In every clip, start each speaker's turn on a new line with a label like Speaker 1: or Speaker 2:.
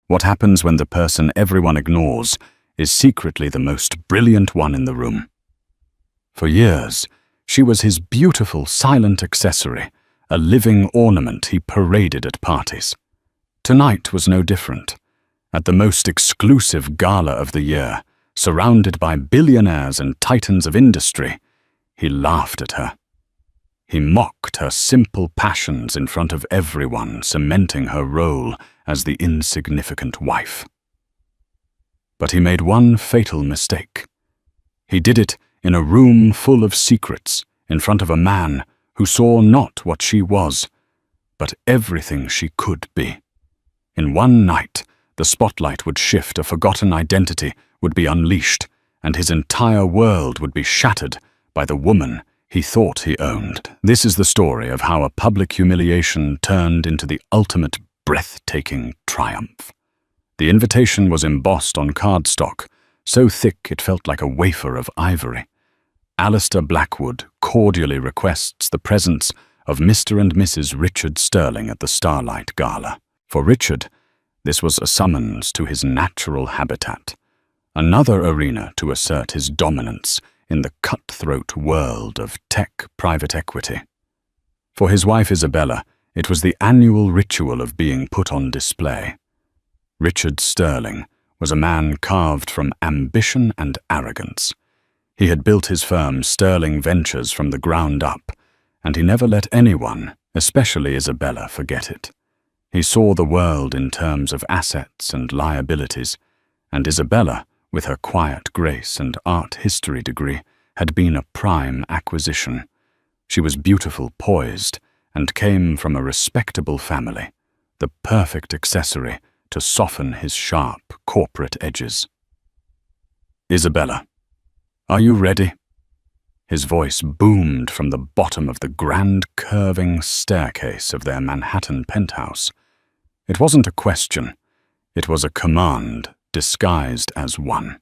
Speaker 1: What happens when the person everyone ignores is secretly the most brilliant one in the room? For years, she was his beautiful, silent accessory, a living ornament he paraded at parties. Tonight was no different. At the most exclusive gala of the year, surrounded by billionaires and titans of industry, he laughed at her. He mocked her simple passions in front of everyone, cementing her role as the insignificant wife. But he made one fatal mistake. He did it in a room full of secrets, in front of a man who saw not what she was, but everything she could be. In one night, the spotlight would shift, a forgotten identity would be unleashed, and his entire world would be shattered by the woman he thought he owned. This is the story of how a public humiliation turned into the ultimate breathtaking triumph. The invitation was embossed on cardstock, so thick it felt like a wafer of ivory. Alistair Blackwood cordially requests the presence of Mr. and Mrs. Richard Sterling at the Starlight Gala. For Richard, this was a summons to his natural habitat, another arena to assert his dominance in the cutthroat world of tech private equity. For his wife Isabella, it was the annual ritual of being put on display. Richard Sterling was a man carved from ambition and arrogance. He had built his firm Sterling Ventures from the ground up, and he never let anyone, especially Isabella, forget it. He saw the world in terms of assets and liabilities, and Isabella, with her quiet grace and art history degree, had been a prime acquisition. She was beautiful, poised, and came from a respectable family, the perfect accessory to soften his sharp corporate edges. "Isabella, are you ready?" His voice boomed from the bottom of the grand curving staircase of their Manhattan penthouse. It wasn't a question, it was a command disguised as one.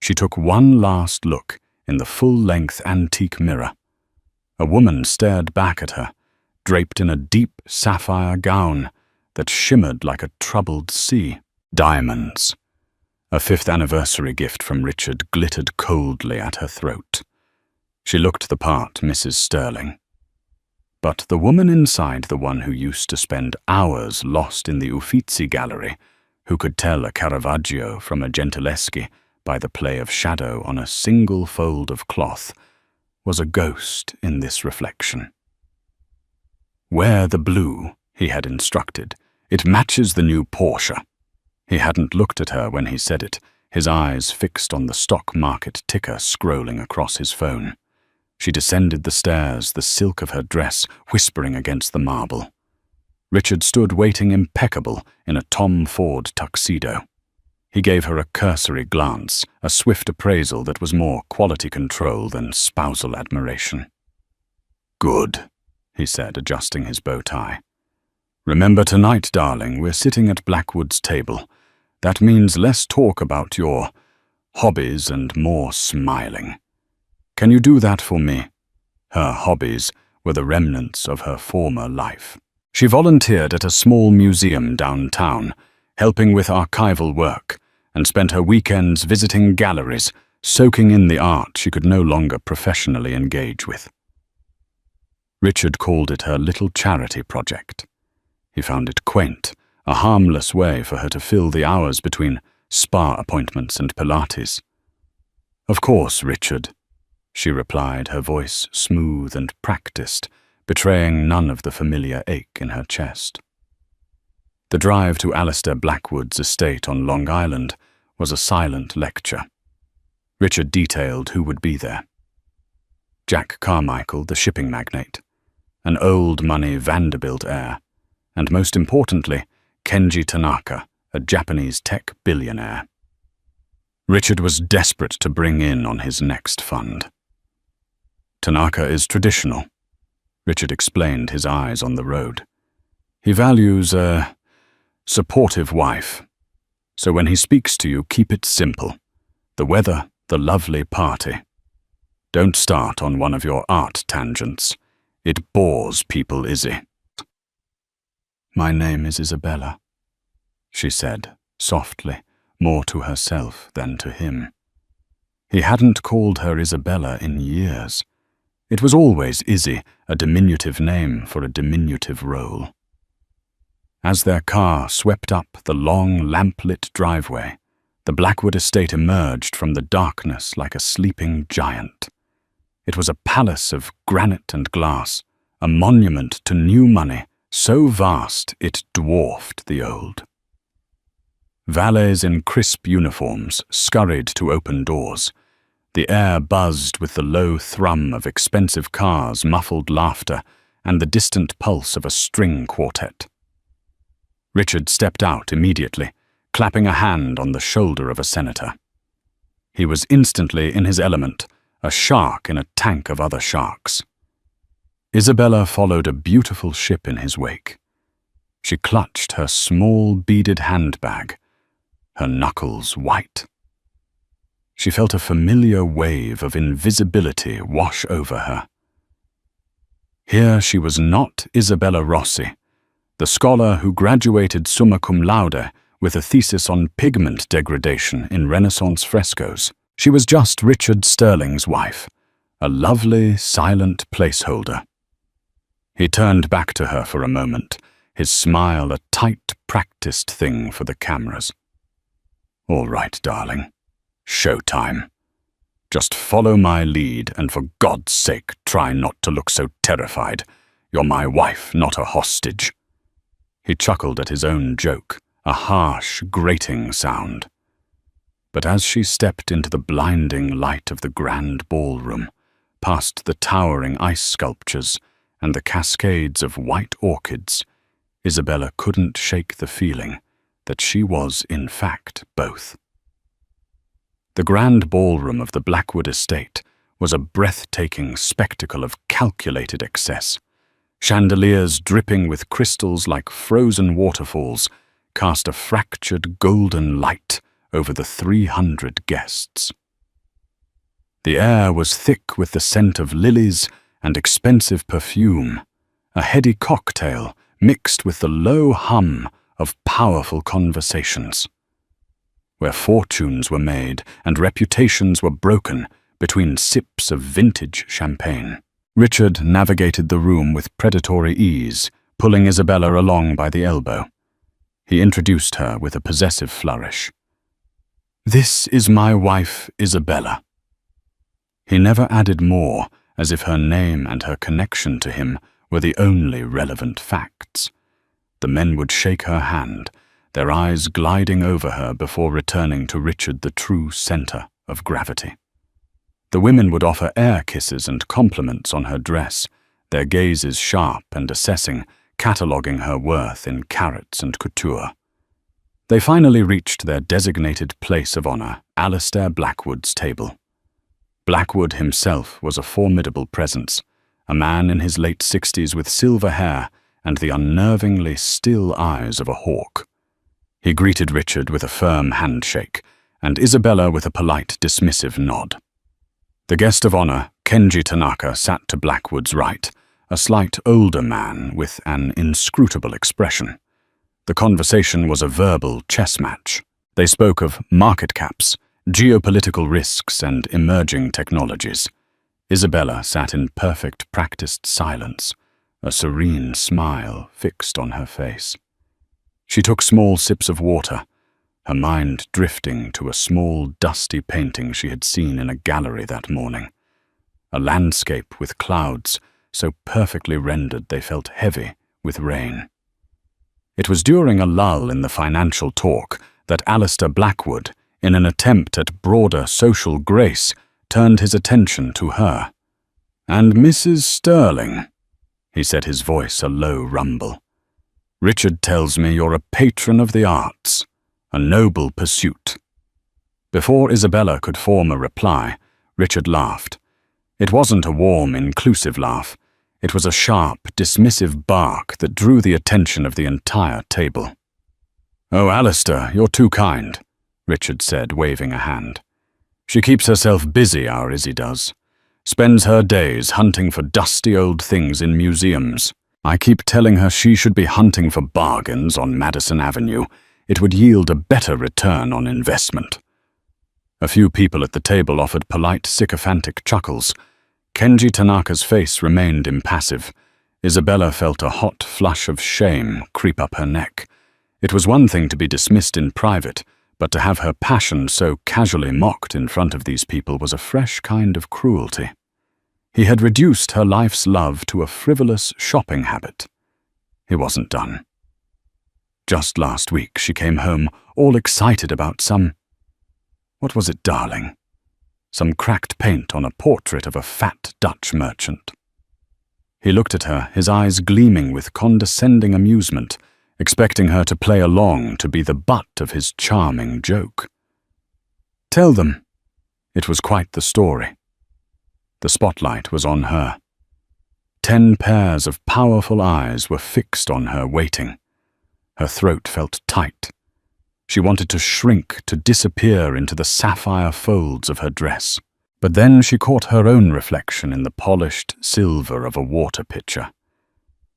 Speaker 1: She took one last look in the full-length antique mirror. A woman stared back at her, draped in a deep sapphire gown that shimmered like a troubled sea. Diamonds. A 5th anniversary gift from Richard glittered coldly at her throat. She looked the part, Mrs. Sterling. But the woman inside, the one who used to spend hours lost in the Uffizi gallery, who could tell a Caravaggio from a Gentileschi by the play of shadow on a single fold of cloth, was a ghost in this reflection. "Wear the blue," he had instructed. "It matches the new Porsche." He hadn't looked at her when he said it, his eyes fixed on the stock market ticker scrolling across his phone. She descended the stairs, the silk of her dress whispering against the marble. Richard stood waiting impeccable in a Tom Ford tuxedo. He gave her a cursory glance, a swift appraisal that was more quality control than spousal admiration. "Good," he said, adjusting his bow tie. "Remember tonight, darling, we're sitting at Blackwood's table. That means less talk about your hobbies and more smiling. Can you do that for me?" Her hobbies were the remnants of her former life. She volunteered at a small museum downtown, helping with archival work, and spent her weekends visiting galleries, soaking in the art she could no longer professionally engage with. Richard called it her little charity project. He found it quaint, a harmless way for her to fill the hours between spa appointments and Pilates. "Of course, Richard," she replied, her voice smooth and practiced, betraying none of the familiar ache in her chest. The drive to Alistair Blackwood's estate on Long Island was a silent lecture. Richard detailed who would be there. Jack Carmichael, the shipping magnate, an old-money Vanderbilt heir, and most importantly, Kenji Tanaka, a Japanese tech billionaire. Richard was desperate to bring in on his next fund. "Tanaka is traditional," Richard explained, his eyes on the road. "He values a supportive wife. So when he speaks to you, keep it simple. The weather, the lovely party. Don't start on one of your art tangents. It bores people, Izzy." "My name is Isabella," she said, softly, more to herself than to him. He hadn't called her Isabella in years. It was always Izzy, a diminutive name for a diminutive role. As their car swept up the long, lamp-lit driveway, the Blackwood estate emerged from the darkness like a sleeping giant. It was a palace of granite and glass, a monument to new money, so vast it dwarfed the old. Valets in crisp uniforms scurried to open doors. The air buzzed with the low thrum of expensive cars, muffled laughter, and the distant pulse of a string quartet. Richard stepped out immediately, clapping a hand on the shoulder of a senator. He was instantly in his element, a shark in a tank of other sharks. Isabella followed a beautiful ship in his wake. She clutched her small beaded handbag, her knuckles white. She felt a familiar wave of invisibility wash over her. Here she was not Isabella Rossi, the scholar who graduated summa cum laude with a thesis on pigment degradation in Renaissance frescoes. She was just Richard Sterling's wife, a lovely, silent placeholder. He turned back to her for a moment, his smile a tight, practiced thing for the cameras. "All right, darling. Showtime. Just follow my lead, and for God's sake, try not to look so terrified. You're my wife, not a hostage." He chuckled at his own joke, a harsh, grating sound. But as she stepped into the blinding light of the grand ballroom, past the towering ice sculptures and the cascades of white orchids, Isabella couldn't shake the feeling that she was, in fact, both. The grand ballroom of the Blackwood estate was a breathtaking spectacle of calculated excess. Chandeliers dripping with crystals like frozen waterfalls cast a fractured golden light over the 300 guests. The air was thick with the scent of lilies and expensive perfume, a heady cocktail mixed with the low hum of powerful conversations, where fortunes were made and reputations were broken between sips of vintage champagne. Richard navigated the room with predatory ease, pulling Isabella along by the elbow. He introduced her with a possessive flourish. "This is my wife, Isabella." He never added more, as if her name and her connection to him were the only relevant facts. The men would shake her hand, their eyes gliding over her before returning to Richard, the true center of gravity. The women would offer air kisses and compliments on her dress, their gazes sharp and assessing, cataloguing her worth in carats and couture. They finally reached their designated place of honor, Alistair Blackwood's table. Blackwood himself was a formidable presence, a man in his late 60s with silver hair and the unnervingly still eyes of a hawk. He greeted Richard with a firm handshake, and Isabella with a polite, dismissive nod. The guest of honor, Kenji Tanaka, sat to Blackwood's right, a slight older man with an inscrutable expression. The conversation was a verbal chess match. They spoke of market caps, geopolitical risks, and emerging technologies. Isabella sat in perfect practiced silence, a serene smile fixed on her face. She took small sips of water, her mind drifting to a small, dusty painting she had seen in a gallery that morning. A landscape with clouds, so perfectly rendered they felt heavy with rain. It was during a lull in the financial talk that Alistair Blackwood, in an attempt at broader social grace, turned his attention to her. "And Mrs. Sterling," he said, his voice a low rumble. "Richard tells me you're a patron of the arts, a noble pursuit." Before Isabella could form a reply, Richard laughed. It wasn't a warm, inclusive laugh. It was a sharp, dismissive bark that drew the attention of the entire table. "Oh, Alistair, you're too kind," Richard said, waving a hand. "She keeps herself busy, our Izzy does. Spends her days hunting for dusty old things in museums. I keep telling her she should be hunting for bargains on Madison Avenue. it would yield a better return on investment. A few people at the table offered polite, sycophantic chuckles. Kenji Tanaka's face remained impassive. Isabella felt a hot flush of shame creep up her neck. It was one thing to be dismissed in private, but to have her passion so casually mocked in front of these people was a fresh kind of cruelty. He had reduced her life's love to a frivolous shopping habit. He wasn't done. Just last week she came home all excited about what was it, darling? Some cracked paint on a portrait of a fat Dutch merchant. He looked at her, his eyes gleaming with condescending amusement, expecting her to play along, to be the butt of his charming joke. Tell them. It was quite the story. The spotlight was on her. 10 pairs of powerful eyes were fixed on her, waiting. Her throat felt tight. She wanted to shrink, to disappear into the sapphire folds of her dress. But then she caught her own reflection in the polished silver of a water pitcher.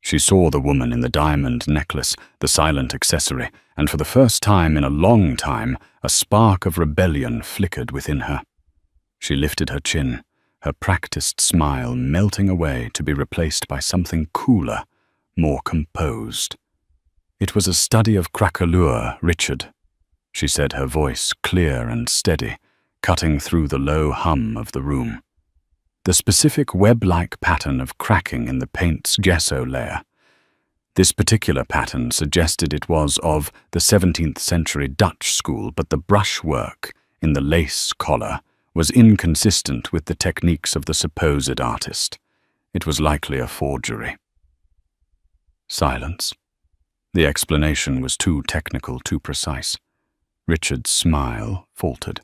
Speaker 1: She saw the woman in the diamond necklace, the silent accessory, and for the first time in a long time, a spark of rebellion flickered within her. She lifted her chin, her practiced smile melting away to be replaced by something cooler, more composed. It was a study of craquelure, Richard, she said, her voice clear and steady, cutting through the low hum of the room. The specific web-like pattern of cracking in the paint's gesso layer. This particular pattern suggested it was of the 17th century Dutch school, but the brushwork in the lace collar was inconsistent with the techniques of the supposed artist. It was likely a forgery. Silence. The explanation was too technical, too precise. Richard's smile faltered.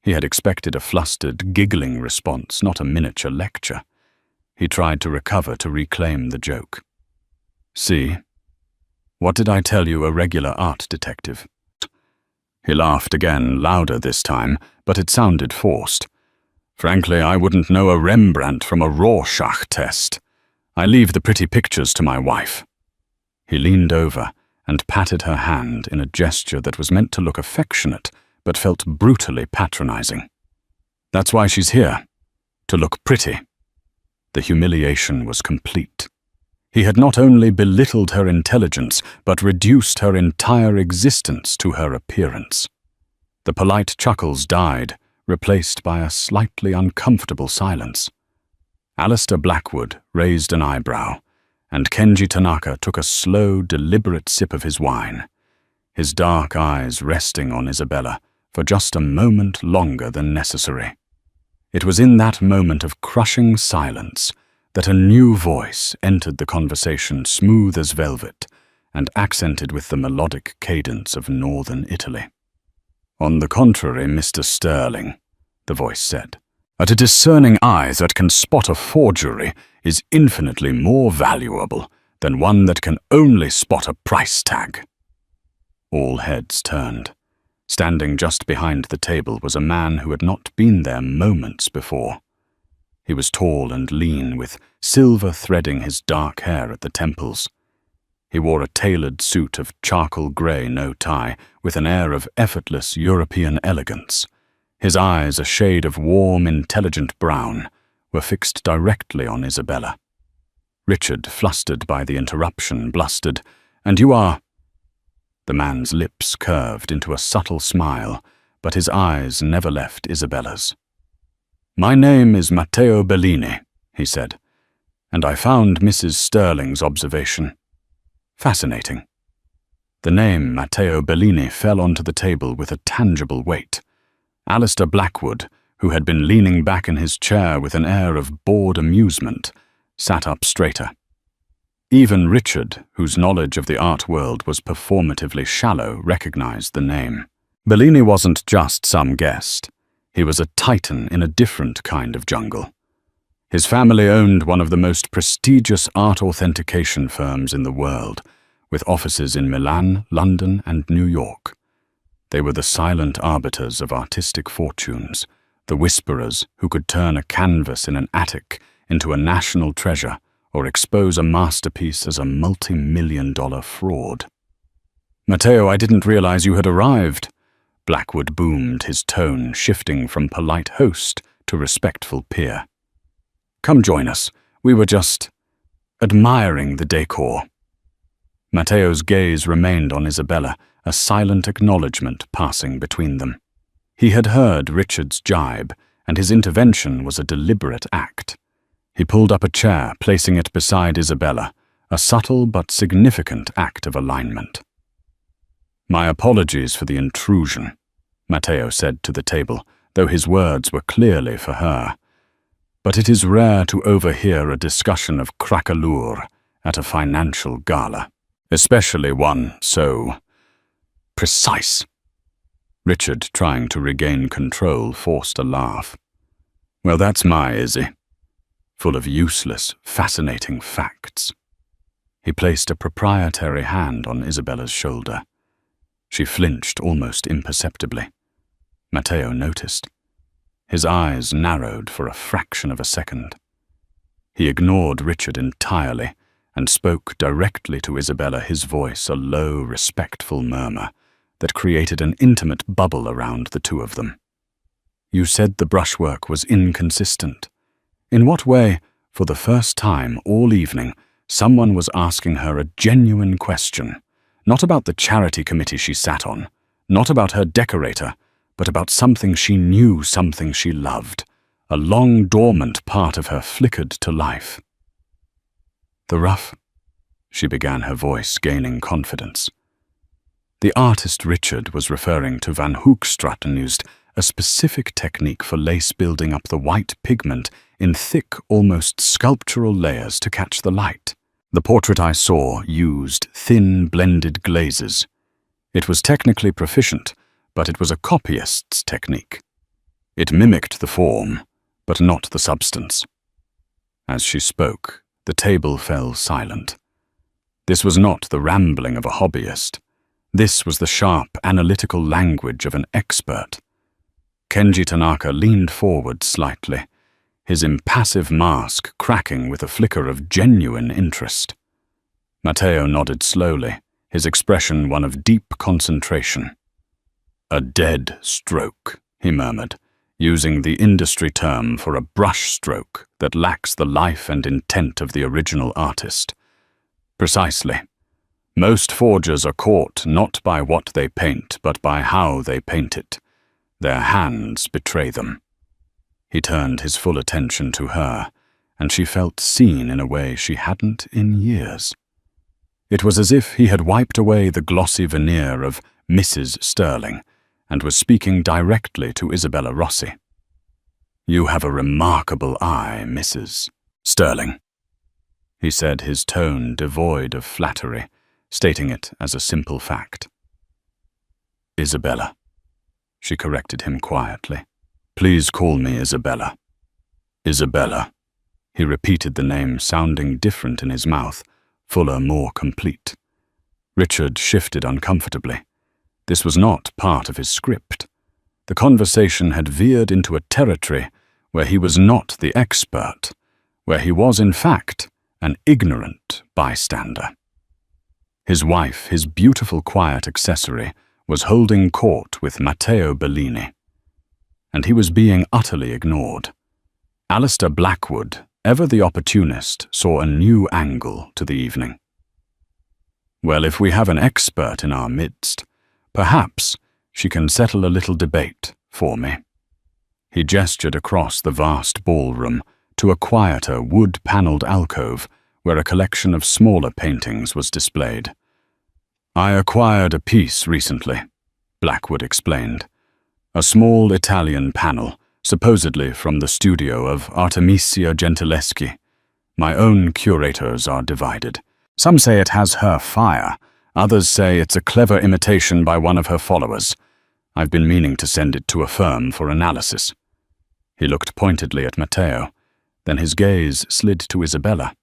Speaker 1: He had expected a flustered, giggling response, not a miniature lecture. He tried to recover, to reclaim the joke. See? What did I tell you, a regular art detective? He laughed again, louder this time, but it sounded forced. Frankly, I wouldn't know a Rembrandt from a Rorschach test. I leave the pretty pictures to my wife. He leaned over and patted her hand in a gesture that was meant to look affectionate, but felt brutally patronizing. That's why she's here, to look pretty. The humiliation was complete. He had not only belittled her intelligence, but reduced her entire existence to her appearance. The polite chuckles died, replaced by a slightly uncomfortable silence. Alistair Blackwood raised an eyebrow, and Kenji Tanaka took a slow, deliberate sip of his wine, his dark eyes resting on Isabella for just a moment longer than necessary. It was in that moment of crushing silence that a new voice entered the conversation, smooth as velvet and accented with the melodic cadence of northern Italy. On the contrary, Mr. Sterling, the voice said, a discerning eye that can spot a forgery is infinitely more valuable than one that can only spot a price tag. All heads turned. Standing just behind the table was a man who had not been there moments before. He was tall and lean, with silver threading his dark hair at the temples. He wore a tailored suit of charcoal grey, no tie, with an air of effortless European elegance. His eyes, a shade of warm, intelligent brown, were fixed directly on Isabella. Richard, flustered by the interruption, blustered, "And you are—" The man's lips curved into a subtle smile, but his eyes never left Isabella's. "My name is Matteo Bellini," he said, "and I found Mrs. Sterling's observation fascinating." The name Matteo Bellini fell onto the table with a tangible weight. Alistair Blackwood, who had been leaning back in his chair with an air of bored amusement, sat up straighter. Even Richard, whose knowledge of the art world was performatively shallow, recognized the name. Bellini wasn't just some guest. He was a titan in a different kind of jungle. His family owned one of the most prestigious art authentication firms in the world, with offices in Milan, London, and New York. They were the silent arbiters of artistic fortunes, the whisperers who could turn a canvas in an attic into a national treasure or expose a masterpiece as a multi-million-dollar fraud. "Matteo, I didn't realize you had arrived." Blackwood boomed, his tone shifting from polite host to respectful peer. "Come join us. We were just admiring the decor." Matteo's gaze remained on Isabella, a silent acknowledgement passing between them. He had heard Richard's jibe, and his intervention was a deliberate act. He pulled up a chair, placing it beside Isabella, a subtle but significant act of alignment. "My apologies for the intrusion," Matteo said to the table, though his words were clearly for her. "But it is rare to overhear a discussion of craquelure at a financial gala, especially one so precise." Richard, trying to regain control, forced a laugh. "Well, that's my Izzy. Full of useless, fascinating facts." He placed a proprietary hand on Isabella's shoulder. She flinched almost imperceptibly. Matteo noticed. His eyes narrowed for a fraction of a second. He ignored Richard entirely and spoke directly to Isabella, his voice a low, respectful murmur that created an intimate bubble around the two of them. "You said the brushwork was inconsistent. In what way, for the first time all evening, someone was asking her a genuine question, not about the charity committee she sat on, not about her decorator, but about something she knew, something she loved. A long dormant part of her flickered to life." "The rough," she began, her voice gaining confidence. The artist Richard was referring to Van Hoogstraten used a specific technique for lace building up the white pigment in thick, almost sculptural layers to catch the light. The portrait I saw used thin, blended glazes. It was technically proficient, but it was a copyist's technique. It mimicked the form, but not the substance. As she spoke, the table fell silent. This was not the rambling of a hobbyist. This was the sharp, analytical language of an expert. Kenji Tanaka leaned forward slightly, his impassive mask cracking with a flicker of genuine interest. Matteo nodded slowly, his expression one of deep concentration. "A dead stroke," he murmured, using the industry term for a brush stroke that lacks the life and intent of the original artist. "Precisely. Most forgers are caught not by what they paint, but by how they paint it. Their hands betray them." He turned his full attention to her, and she felt seen in a way she hadn't in years. It was as if he had wiped away the glossy veneer of Mrs. Sterling and was speaking directly to Isabella Rossi. "You have a remarkable eye, Mrs. Sterling," he said, his tone devoid of flattery, stating it as a simple fact. "Isabella," she corrected him quietly. "Please call me Isabella." "Isabella." He repeated the name, sounding different in his mouth, fuller, more complete. Richard shifted uncomfortably. This was not part of his script. The conversation had veered into a territory where he was not the expert, where he was, in fact, an ignorant bystander. His wife, his beautiful quiet accessory, was holding court with Matteo Bellini, and he was being utterly ignored. Alistair Blackwood, ever the opportunist, saw a new angle to the evening. "Well, if we have an expert in our midst, perhaps she can settle a little debate for me." He gestured across the vast ballroom to a quieter, wood-paneled alcove where a collection of smaller paintings was displayed. "I acquired a piece recently," Blackwood explained. "A small Italian panel, supposedly from the studio of Artemisia Gentileschi. My own curators are divided. Some say it has her fire, others say it's a clever imitation by one of her followers. I've been meaning to send it to a firm for analysis." He looked pointedly at Matteo, then his gaze slid to Isabella.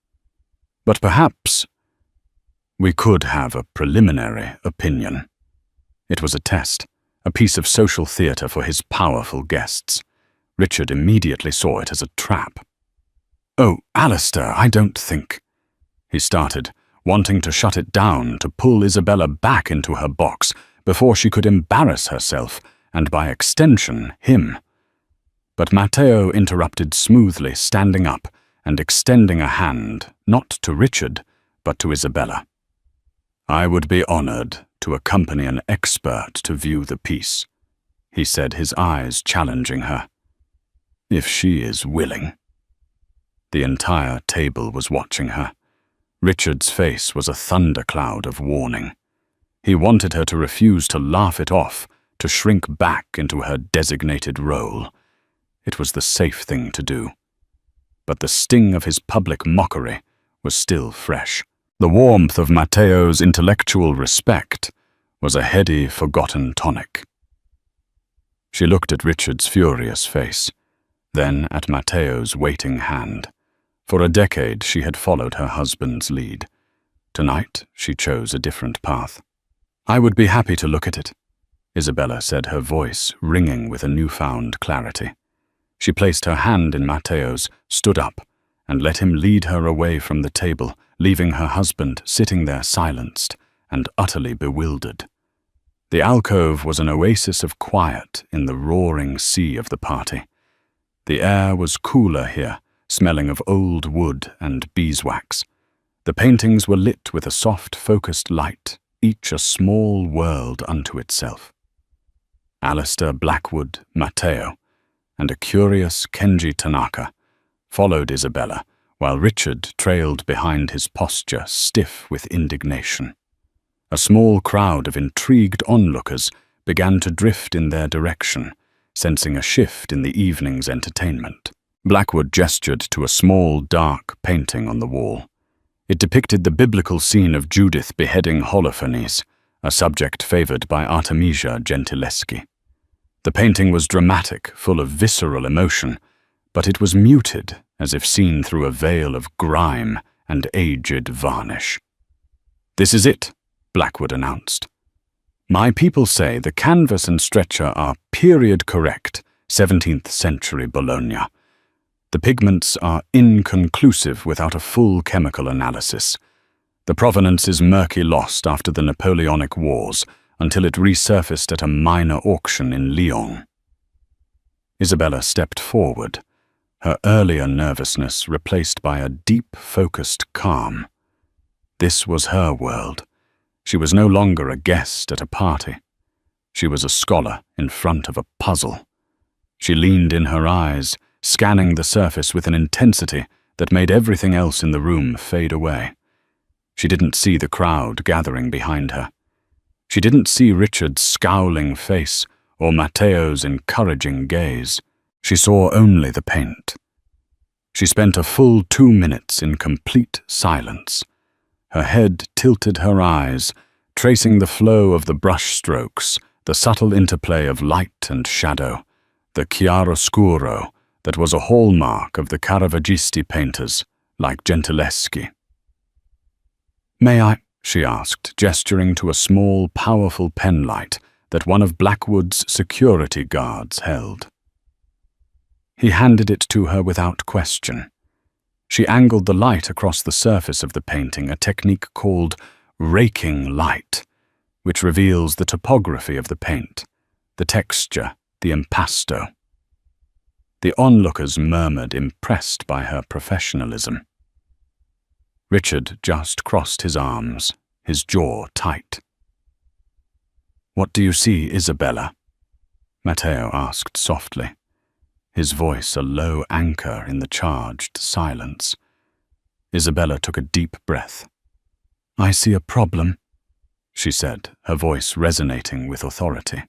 Speaker 1: "But perhaps we could have a preliminary opinion." It was a test, a piece of social theatre for his powerful guests. Richard immediately saw it as a trap. "Oh, Alistair, I don't think—" he started, wanting to shut it down to pull Isabella back into her box before she could embarrass herself and, by extension, him. But Matteo interrupted smoothly, standing up and extending a hand, not to Richard, but to Isabella. "I would be honored to accompany an expert to view the piece," he said, his eyes challenging her. "If she is willing." The entire table was watching her. Richard's face was a thundercloud of warning. He wanted her to refuse to laugh it off, to shrink back into her designated role. It was the safe thing to do. But the sting of his public mockery was still fresh. The warmth of Matteo's intellectual respect was a heady, forgotten tonic. She looked at Richard's furious face, then at Matteo's waiting hand. For a decade she had followed her husband's lead. Tonight she chose a different path. "I would be happy to look at it," Isabella said, her voice ringing with a newfound clarity. She placed her hand in Matteo's, stood up, and let him lead her away from the table, leaving her husband sitting there silenced and utterly bewildered. The alcove was an oasis of quiet in the roaring sea of the party. The air was cooler here, smelling of old wood and beeswax. The paintings were lit with a soft, focused light, each a small world unto itself. Alistair Blackwood, Matteo, and a curious Kenji Tanaka followed Isabella, while Richard trailed behind, his posture stiff with indignation. A small crowd of intrigued onlookers began to drift in their direction, sensing a shift in the evening's entertainment. Blackwood gestured to a small, dark painting on the wall. It depicted the biblical scene of Judith beheading Holofernes, a subject favored by Artemisia Gentileschi. The painting was dramatic, full of visceral emotion, but it was muted, as if seen through a veil of grime and aged varnish. "This is it," Blackwood announced. "My people say the canvas and stretcher are period-correct, 17th century Bologna. The pigments are inconclusive without a full chemical analysis. The provenance is murky lost after the Napoleonic Wars, until it resurfaced at a minor auction in Lyon." Isabella stepped forward, her earlier nervousness replaced by a deep, focused calm. This was her world. She was no longer a guest at a party. She was a scholar in front of a puzzle. She leaned in her eyes, scanning the surface with an intensity that made everything else in the room fade away. She didn't see the crowd gathering behind her. She didn't see Richard's scowling face or Matteo's encouraging gaze. She saw only the paint. She spent a full 2 minutes in complete silence. Her head tilted, her eyes, tracing the flow of the brushstrokes, the subtle interplay of light and shadow, the chiaroscuro that was a hallmark of the Caravaggisti painters, like Gentileschi. "May I?" she asked, gesturing to a small, powerful penlight that one of Blackwood's security guards held. He handed it to her without question. She angled the light across the surface of the painting, a technique called raking light, which reveals the topography of the paint, the texture, the impasto. The onlookers murmured, impressed by her professionalism. Richard just crossed his arms, his jaw tight. "What do you see, Isabella?" Matteo asked softly, his voice a low anchor in the charged silence. Isabella took a deep breath. "I see a problem," she said, her voice resonating with authority.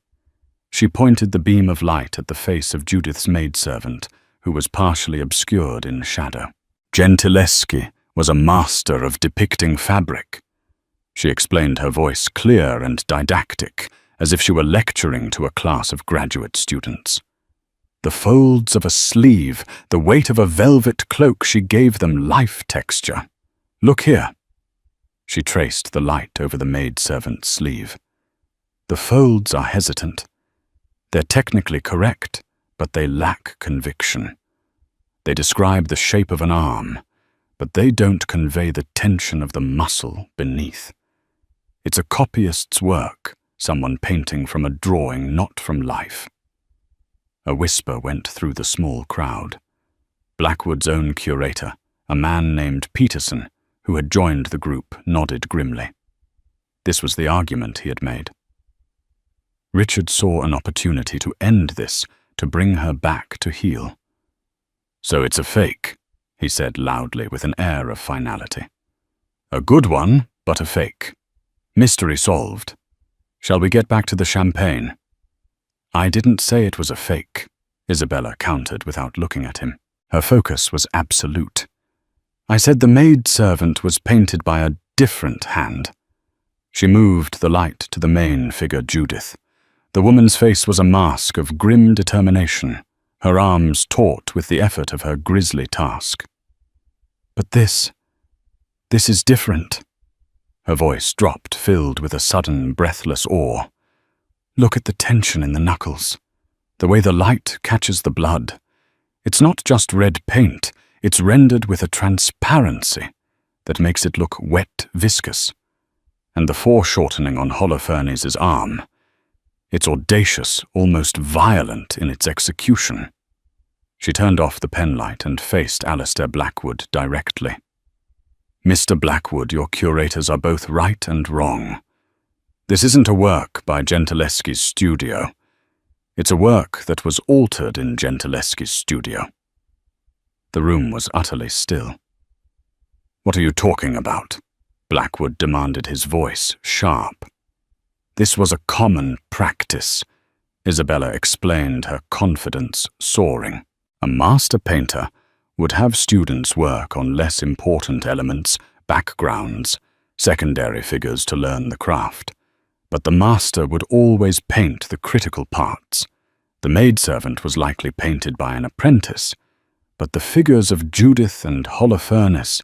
Speaker 1: She pointed the beam of light at the face of Judith's maidservant, who was partially obscured in shadow. "Gentileschi was a master of depicting fabric," she explained, her voice clear and didactic, as if she were lecturing to a class of graduate students. The folds of a sleeve, the weight of a velvet cloak, she gave them life texture. "Look here." She traced the light over the maidservant's sleeve. "The folds are hesitant. They're technically correct, but they lack conviction. They describe the shape of an arm, but they don't convey the tension of the muscle beneath. It's a copyist's work, someone painting from a drawing, not from life. A whisper went through the small crowd. Blackwood's own curator, a man named Peterson, who had joined the group, nodded grimly. This was the argument he had made. Richard saw an opportunity to end this, to bring her back to heel. "So it's a fake," he said loudly with an air of finality. "A good one, but a fake. Mystery solved. Shall we get back to the champagne?" "I didn't say it was a fake," Isabella countered without looking at him. Her focus was absolute. "I said the maidservant was painted by a different hand." She moved the light to the main figure, Judith. The woman's face was a mask of grim determination, her arms taut with the effort of her grisly task. "But this is different." Her voice dropped, filled with a sudden, breathless awe. "Look at the tension in the knuckles, the way the light catches the blood. It's not just red paint, it's rendered with a transparency that makes it look wet, viscous. And the foreshortening on Holofernes' arm, it's audacious, almost violent in its execution." She turned off the penlight and faced Alistair Blackwood directly. "Mr. Blackwood, your curators are both right and wrong. This isn't a work by Gentileschi's studio. It's a work that was altered in Gentileschi's studio." The room was utterly still. "What are you talking about?" Blackwood demanded, his voice sharp. "This was a common practice," Isabella explained, her confidence soaring. "A master painter would have students work on less important elements, backgrounds, secondary figures to learn the craft. But the master would always paint the critical parts. The maidservant was likely painted by an apprentice, but the figures of Judith and Holofernes,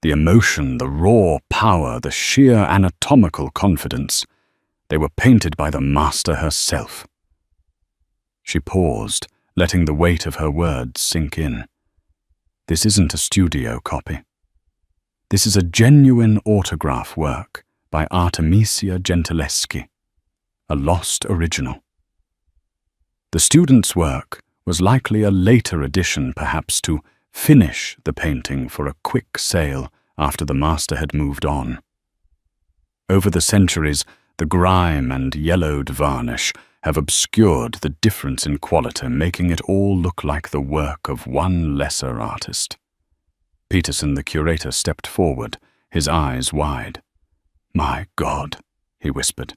Speaker 1: the emotion, the raw power, the sheer anatomical confidence, they were painted by the master herself." She paused, letting the weight of her words sink in. "This isn't a studio copy. This is a genuine autograph work by Artemisia Gentileschi, a lost original. The student's work was likely a later addition, perhaps to finish the painting for a quick sale after the master had moved on. Over the centuries, the grime and yellowed varnish have obscured the difference in quality, making it all look like the work of one lesser artist." Peterson, the curator, stepped forward, his eyes wide. "My God," he whispered.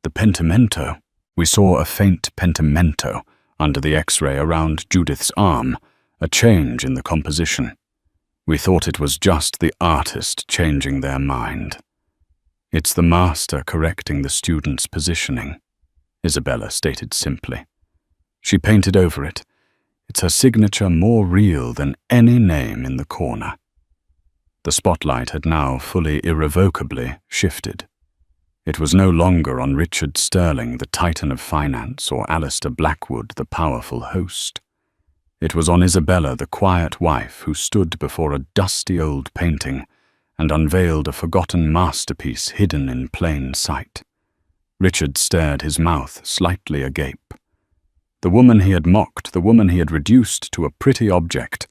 Speaker 1: "The pentimento." We saw a faint pentimento under the X-ray around Judith's arm, a change in the composition. We thought it was just the artist changing their mind. "It's the master correcting the student's positioning," Isabella stated simply. She painted over it. It's her signature, more real than any name in the corner. The spotlight had now fully irrevocably shifted. It was no longer on Richard Sterling, the titan of finance, or Alistair Blackwood, the powerful host. It was on Isabella, the quiet wife, who stood before a dusty old painting and unveiled a forgotten masterpiece hidden in plain sight. Richard stared, his mouth slightly agape. The woman he had mocked, the woman he had reduced to a pretty object,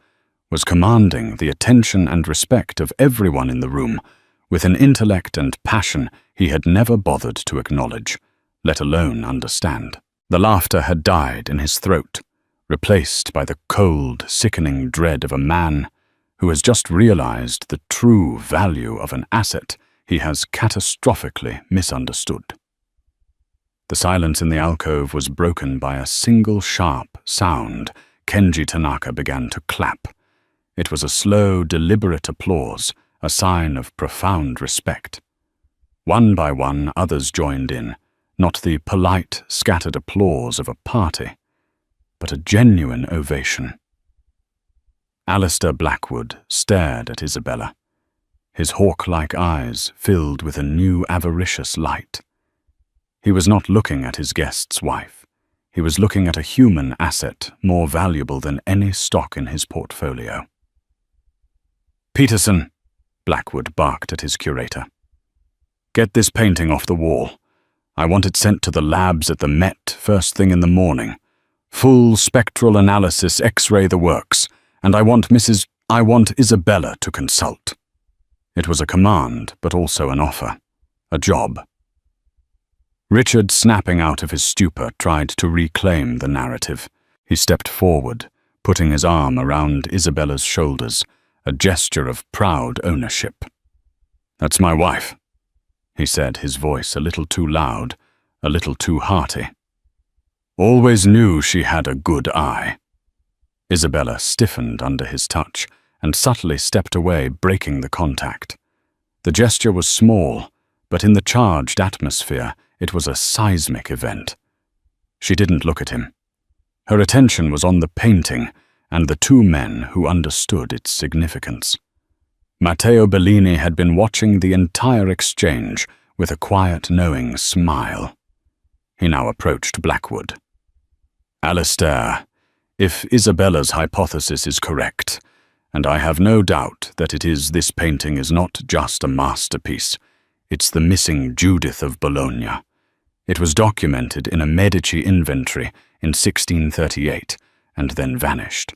Speaker 1: was commanding the attention and respect of everyone in the room, with an intellect and passion he had never bothered to acknowledge, let alone understand. The laughter had died in his throat, replaced by the cold, sickening dread of a man who has just realized the true value of an asset he has catastrophically misunderstood. The silence in the alcove was broken by a single sharp sound. Kenji Tanaka began to clap. It was a slow, deliberate applause, a sign of profound respect. One by one, others joined in, not the polite, scattered applause of a party, but a genuine ovation. Alistair Blackwood stared at Isabella, his hawk-like eyes filled with a new avaricious light. He was not looking at his guest's wife. He was looking at a human asset more valuable than any stock in his portfolio. "Peterson," Blackwood barked at his curator. "Get this painting off the wall. I want it sent to the labs at the Met first thing in the morning. Full spectral analysis, X-ray the works, and I want Isabella to consult." It was a command, but also an offer. A job. Richard, snapping out of his stupor, tried to reclaim the narrative. He stepped forward, putting his arm around Isabella's shoulders, a gesture of proud ownership. "That's my wife," he said, his voice a little too loud, a little too hearty. "Always knew she had a good eye." Isabella stiffened under his touch and subtly stepped away, breaking the contact. The gesture was small, but in the charged atmosphere, it was a seismic event. She didn't look at him. Her attention was on the painting and the two men who understood its significance. Matteo Bellini had been watching the entire exchange with a quiet, knowing smile. He now approached Blackwood. "Alistair, if Isabella's hypothesis is correct, and I have no doubt that this painting is not just a masterpiece, it's the missing Judith of Bologna. It was documented in a Medici inventory in 1638 and then vanished.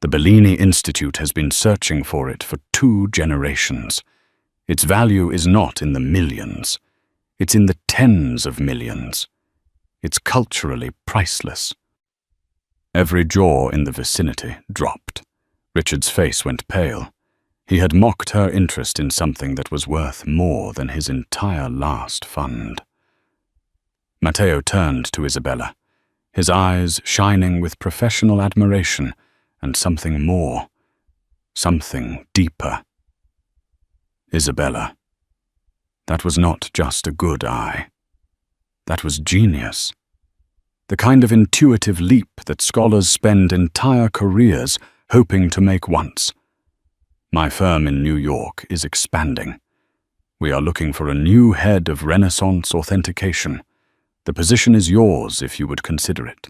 Speaker 1: The Bellini Institute has been searching for it for 2 generations. Its value is not in the millions. It's in the tens of millions. It's culturally priceless." Every jaw in the vicinity dropped. Richard's face went pale. He had mocked her interest in something that was worth more than his entire last fund. Matteo turned to Isabella, his eyes shining with professional admiration and something more, something deeper. "Isabella, that was not just a good eye. That was genius. The kind of intuitive leap that scholars spend entire careers hoping to make once. My firm in New York is expanding. We are looking for a new head of Renaissance authentication. The position is yours if you would consider it.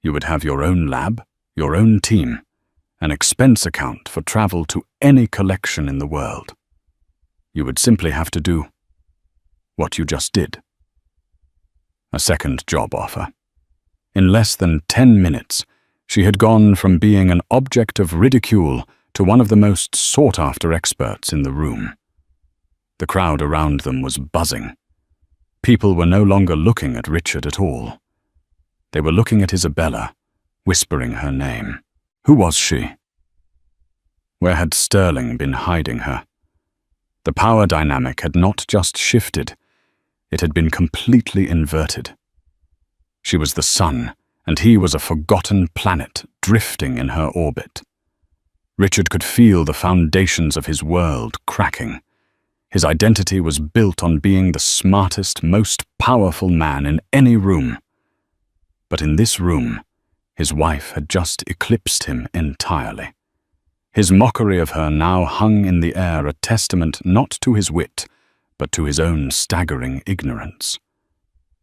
Speaker 1: You would have your own lab, your own team, an expense account for travel to any collection in the world. You would simply have to do what you just did." A second job offer. In less than 10 minutes, she had gone from being an object of ridicule to one of the most sought-after experts in the room. The crowd around them was buzzing. People were no longer looking at Richard at all. They were looking at Isabella, whispering her name. Who was she? Where had Sterling been hiding her? The power dynamic had not just shifted, it had been completely inverted. She was the sun, and he was a forgotten planet drifting in her orbit. Richard could feel the foundations of his world cracking. His identity was built on being the smartest, most powerful man in any room. But in this room, his wife had just eclipsed him entirely. His mockery of her now hung in the air, a testament not to his wit, but to his own staggering ignorance.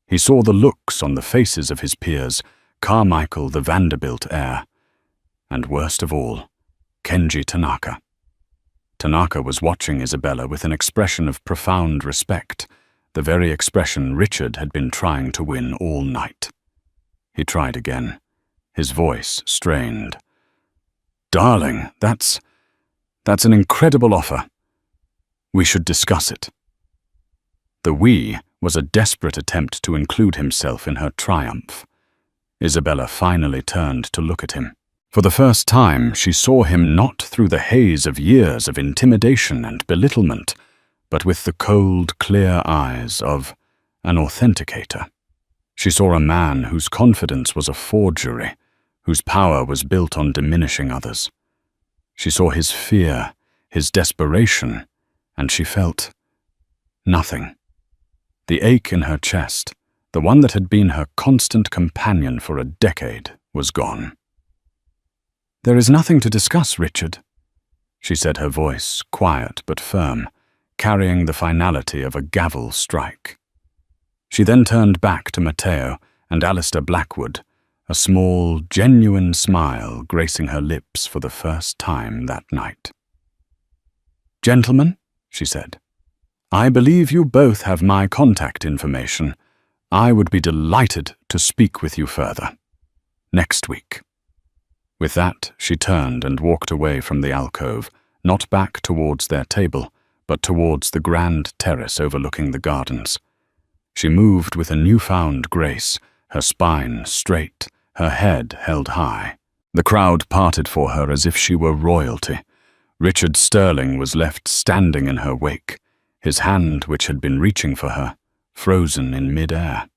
Speaker 1: He saw the looks on the faces of his peers, Carmichael the Vanderbilt heir, and worst of all, Kenji Tanaka. Tanaka was watching Isabella with an expression of profound respect, the very expression Richard had been trying to win all night. He tried again, his voice strained. "Darling, that's an incredible offer. We should discuss it." The "we" was a desperate attempt to include himself in her triumph. Isabella finally turned to look at him. For the first time, she saw him not through the haze of years of intimidation and belittlement, but with the cold, clear eyes of an authenticator. She saw a man whose confidence was a forgery, whose power was built on diminishing others. She saw his fear, his desperation, and she felt nothing. The ache in her chest, the one that had been her constant companion for a decade, was gone. "There is nothing to discuss, Richard," she said, her voice quiet but firm, carrying the finality of a gavel strike. She then turned back to Matteo and Alistair Blackwood, a small, genuine smile gracing her lips for the first time that night. "Gentlemen," she said, "I believe you both have my contact information. I would be delighted to speak with you further. Next week." With that, she turned and walked away from the alcove, not back towards their table, but towards the grand terrace overlooking the gardens. She moved with a newfound grace, her spine straight, her head held high. The crowd parted for her as if she were royalty. Richard Sterling was left standing in her wake, his hand, which had been reaching for her, frozen in mid-air.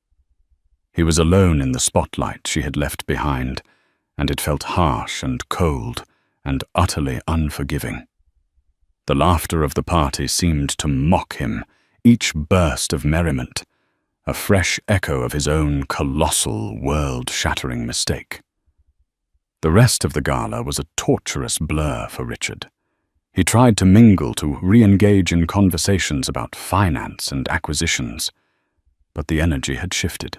Speaker 1: He was alone in the spotlight she had left behind, and it felt harsh and cold and utterly unforgiving. The laughter of the party seemed to mock him, each burst of merriment, a fresh echo of his own colossal, world-shattering mistake. The rest of the gala was a torturous blur for Richard. He tried to mingle, to re-engage in conversations about finance and acquisitions, but the energy had shifted.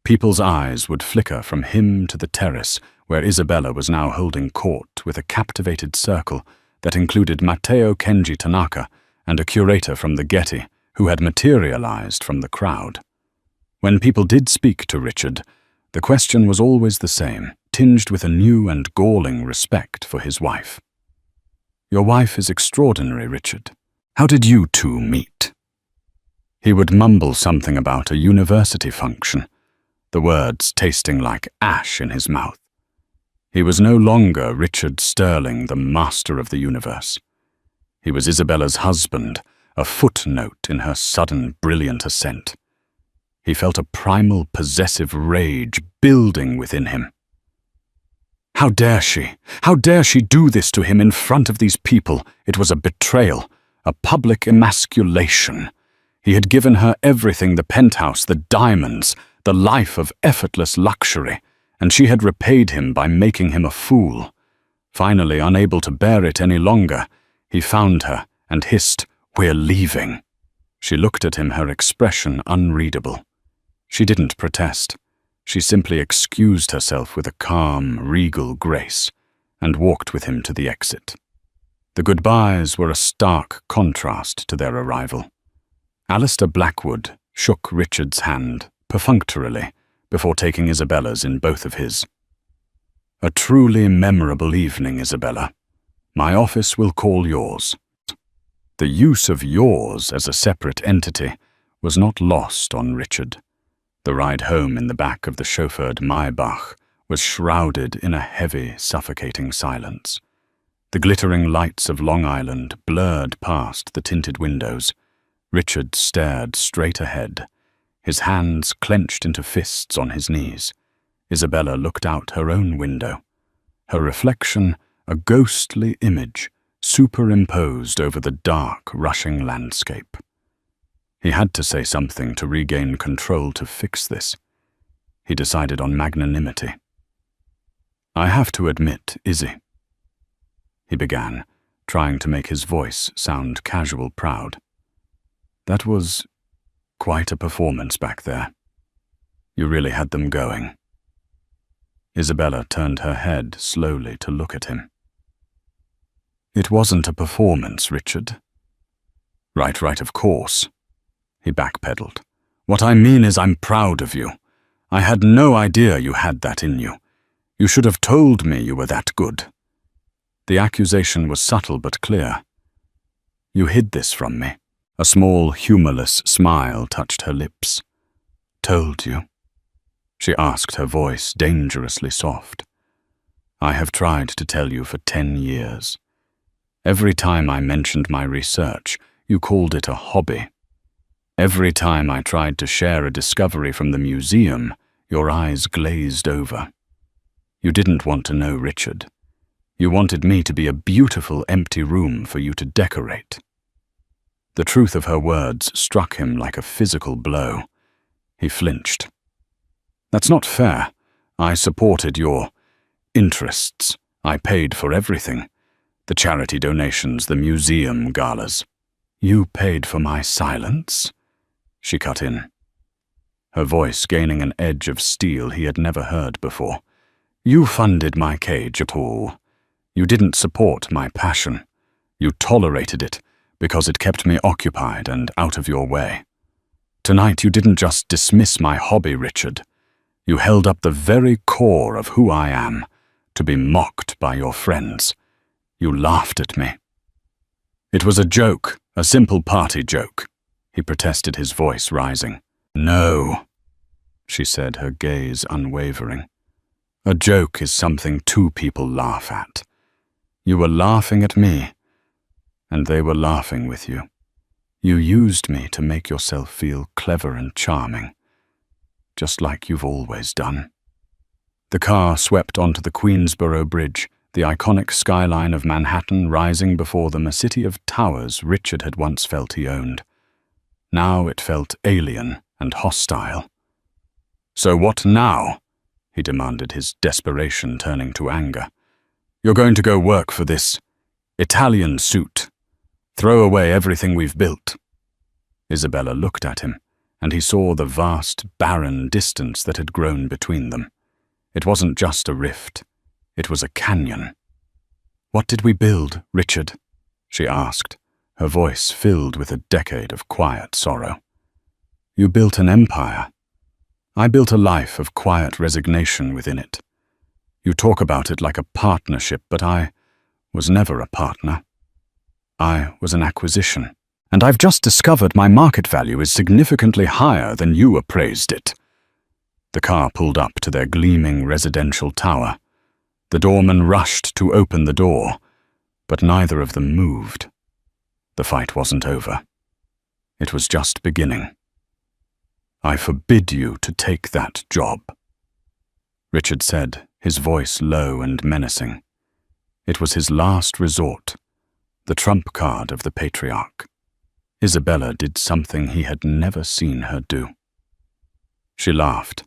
Speaker 1: People's eyes would flicker from him to the terrace, where Isabella was now holding court with a captivated circle that included Matteo Kenji Tanaka and a curator from the Getty, who had materialized from the crowd. When people did speak to Richard, the question was always the same, tinged with a new and galling respect for his wife. "Your wife is extraordinary, Richard. How did you two meet?" He would mumble something about a university function, the words tasting like ash in his mouth. He was no longer Richard Sterling, the master of the universe. He was Isabella's husband, a footnote in her sudden, brilliant ascent. He felt a primal, possessive rage building within him. How dare she? How dare she do this to him in front of these people? It was a betrayal, a public emasculation. He had given her everything, the penthouse, the diamonds, the life of effortless luxury, and she had repaid him by making him a fool. Finally, unable to bear it any longer, he found her and hissed, "We're leaving." She looked at him, her expression unreadable. She didn't protest. She simply excused herself with a calm, regal grace and walked with him to the exit. The goodbyes were a stark contrast to their arrival. Alistair Blackwood shook Richard's hand perfunctorily before taking Isabella's in both of his. "A truly memorable evening, Isabella. My office will call yours." The use of yours as a separate entity was not lost on Richard. The ride home in the back of the chauffeured Maybach was shrouded in a heavy, suffocating silence. The glittering lights of Long Island blurred past the tinted windows. Richard stared straight ahead, his hands clenched into fists on his knees. Isabella looked out her own window, her reflection a ghostly image superimposed over the dark, rushing landscape. He had to say something to regain control to fix this. He decided on magnanimity. "I have to admit, Izzy," he began, trying to make his voice sound casual proud. "That was quite a performance back there. You really had them going." Isabella turned her head slowly to look at him. "It wasn't a performance, Richard." Right, of course." He backpedaled. "What I mean is I'm proud of you. I had no idea you had that in you. You should have told me you were that good." The accusation was subtle but clear. "You hid this from me." A small, humorless smile touched her lips. "Told you?" she asked, her voice dangerously soft. "I have tried to tell you for 10 years. Every time I mentioned my research, you called it a hobby. Every time I tried to share a discovery from the museum, your eyes glazed over. You didn't want to know, Richard. You wanted me to be a beautiful empty room for you to decorate." The truth of her words struck him like a physical blow. He flinched. "That's not fair. I supported your interests. I paid for everything. The charity donations, the museum galas." "You paid for my silence?" she cut in, her voice gaining an edge of steel he had never heard before. "You funded my cage at all. You didn't support my passion. You tolerated it because it kept me occupied and out of your way. Tonight you didn't just dismiss my hobby, Richard. You held up the very core of who I am, to be mocked by your friends. You laughed at me. It was a joke, a simple party joke, he protested, his voice rising. No, she said, her gaze unwavering. A joke is something two people laugh at. You were laughing at me, and they were laughing with you. You used me to make yourself feel clever and charming, just like you've always done. The car swept onto the Queensboro Bridge, the iconic skyline of Manhattan rising before them, a city of towers Richard had once felt he owned. Now it felt alien and hostile. So what now? He demanded, his desperation turning to anger. You're going to go work for this Italian suit. Throw away everything we've built. Isabella looked at him, and he saw the vast, barren distance that had grown between them. It wasn't just a rift. It was a canyon. What did we build, Richard? She asked, her voice filled with a decade of quiet sorrow. You built an empire. I built a life of quiet resignation within it. You talk about it like a partnership, but I was never a partner. I was an acquisition, and I've just discovered my market value is significantly higher than you appraised it. The car pulled up to their gleaming residential tower. The doorman rushed to open the door, but neither of them moved. The fight wasn't over. It was just beginning. I forbid you to take that job, Richard said, his voice low and menacing. It was his last resort, the trump card of the patriarch. Isabella did something he had never seen her do. She laughed.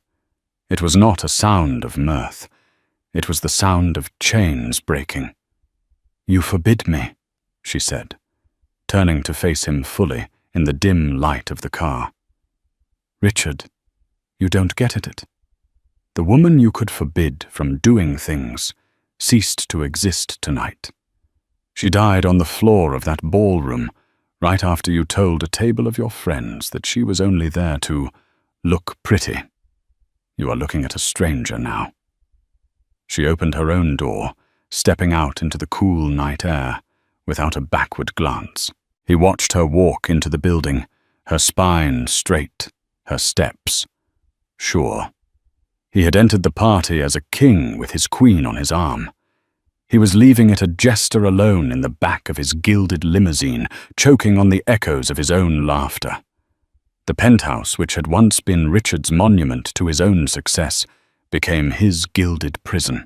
Speaker 1: It was not a sound of mirth. It was the sound of chains breaking. You forbid me, she said, turning to face him fully in the dim light of the car. Richard, you don't get it. The woman you could forbid from doing things ceased to exist tonight. She died on the floor of that ballroom right after you told a table of your friends that she was only there to look pretty. You are looking at a stranger now. She opened her own door, stepping out into the cool night air, without a backward glance. He watched her walk into the building, her spine straight, her steps sure. He had entered the party as a king with his queen on his arm. He was leaving it a jester alone in the back of his gilded limousine, choking on the echoes of his own laughter. The penthouse, which had once been Richard's monument to his own success, became his gilded prison.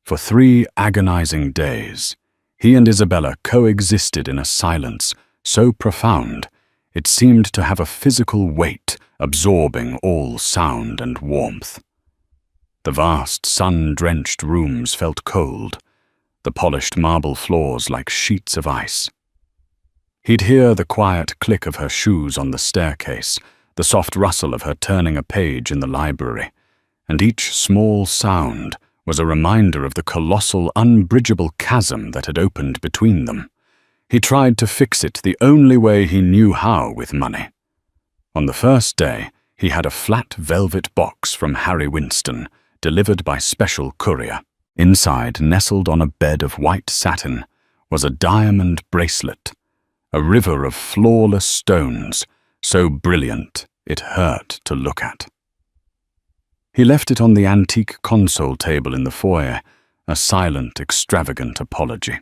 Speaker 1: For 3 agonizing days, he and Isabella coexisted in a silence so profound it seemed to have a physical weight, absorbing all sound and warmth. The vast, sun-drenched rooms felt cold, the polished marble floors like sheets of ice. He'd hear the quiet click of her shoes on the staircase, the soft rustle of her turning a page in the library, and each small sound was a reminder of the colossal, unbridgeable chasm that had opened between them. He tried to fix it the only way he knew how with money. On the first day, he had a flat velvet box from Harry Winston, delivered by special courier. Inside, nestled on a bed of white satin, was a diamond bracelet, a river of flawless stones, so brilliant it hurt to look at. He left it on the antique console table in the foyer, a silent, extravagant apology.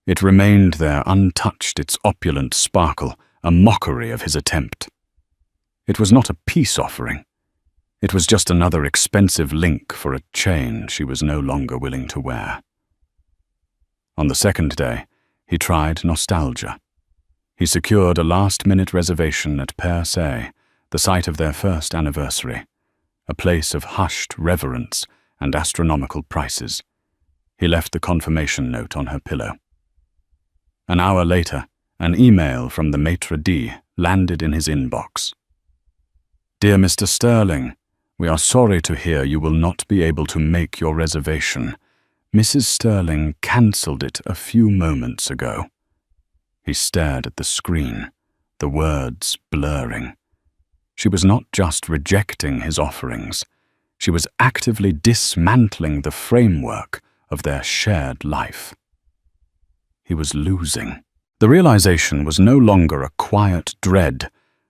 Speaker 1: It remained there untouched, its opulent sparkle, a mockery of his attempt. It was not a peace offering. It was just another expensive link for a chain she was no longer willing to wear. On the second day, he tried nostalgia. He secured a last-minute reservation at Per Se, the site of their first anniversary, a place of hushed reverence and astronomical prices. He left the confirmation note on her pillow. An hour later, an email from the maitre d' landed in his inbox. Dear Mr. Sterling, we are sorry to hear you will not be able to make your reservation. Mrs. Sterling cancelled it a few moments ago. He stared at the screen, the words blurring. She was not just rejecting his offerings. She was actively dismantling the framework of their shared life. He was losing. The realization was no longer a quiet dread,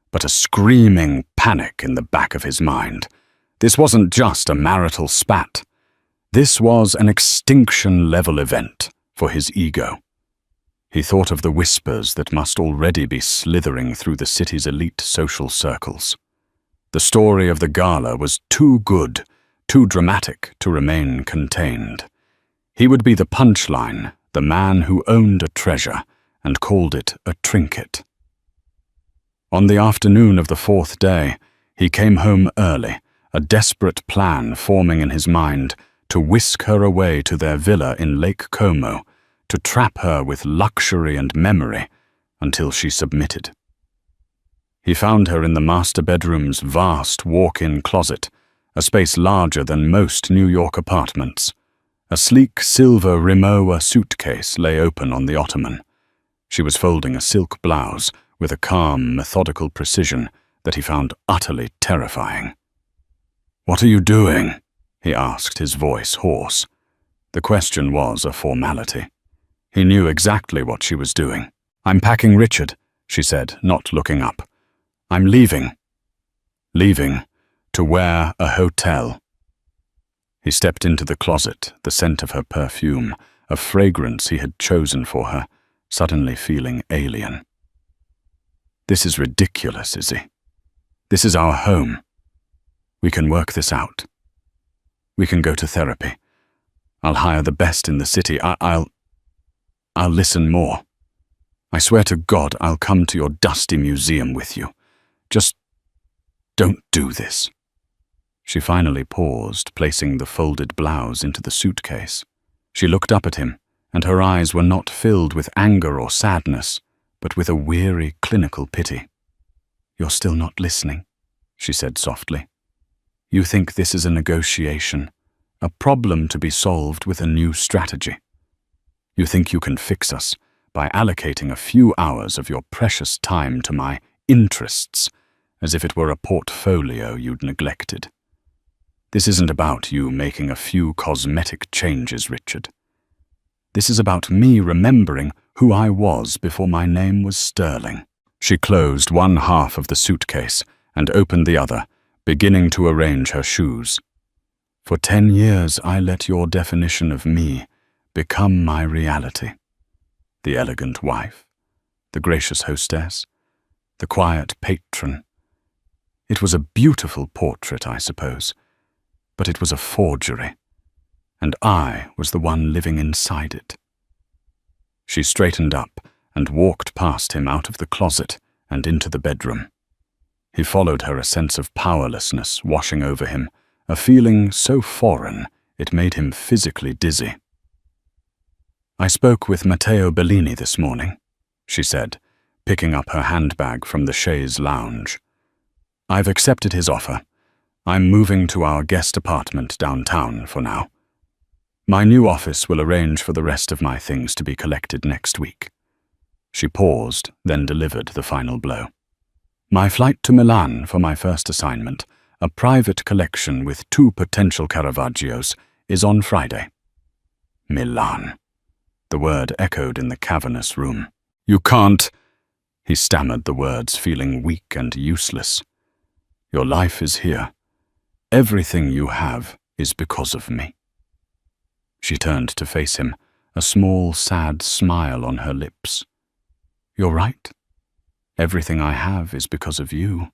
Speaker 1: but a screaming panic in the back of his mind. This wasn't just a marital spat. This was an extinction-level event for his ego. He thought of the whispers that must already be slithering through the city's elite social circles. The story of the gala was too good, too dramatic to remain contained. He would be the punchline, the man who owned a treasure and called it a trinket. On the afternoon of the fourth day, he came home early, a desperate plan forming in his mind to whisk her away to their villa in Lake Como, to trap her with luxury and memory until she submitted. He found her in the master bedroom's vast walk-in closet, a space larger than most New York apartments. A sleek silver Rimowa suitcase lay open on the ottoman. She was folding a silk blouse with a calm, methodical precision that he found utterly terrifying. "What are you doing?" he asked, his voice hoarse. The question was a formality. He knew exactly what she was doing. "I'm packing Richard," she said, not looking up. "I'm leaving." Leaving to where a hotel. He stepped into the closet, the scent of her perfume, a fragrance he had chosen for her, suddenly feeling alien. "This is ridiculous, Izzy. This is our home. We can work this out. We can go to therapy. I'll hire the best in the city. I'll listen more. I swear to God I'll come to your dusty museum with you. Just don't do this." She finally paused, placing the folded blouse into the suitcase. She looked up at him, and her eyes were not filled with anger or sadness, but with a weary, clinical pity. "You're still not listening," she said softly. "You think this is a negotiation, a problem to be solved with a new strategy. You think you can fix us by allocating a few hours of your precious time to my interests, as if it were a portfolio you'd neglected. This isn't about you making a few cosmetic changes, Richard. This is about me remembering who I was before my name was Sterling." She closed one half of the suitcase and opened the other, beginning to arrange her shoes. "For 10 years I let your definition of me become my reality. The elegant wife, the gracious hostess, the quiet patron. It was a beautiful portrait, I suppose, but it was a forgery, and I was the one living inside it." She straightened up and walked past him out of the closet and into the bedroom. He followed her, a sense of powerlessness washing over him, a feeling so foreign it made him physically dizzy. "I spoke with Matteo Bellini this morning," she said, picking up her handbag from the chaise lounge. "I've accepted his offer. I'm moving to our guest apartment downtown for now. My new office will arrange for the rest of my things to be collected next week." She paused, then delivered the final blow. "My flight to Milan for my first assignment, a private collection with 2 potential Caravaggios, is on Friday." Milan. The word echoed in the cavernous room. "You can't—" He stammered the words, feeling weak and useless. "Your life is here. Everything you have is because of me." She turned to face him, a small, sad smile on her lips. "You're right. Everything I have is because of you.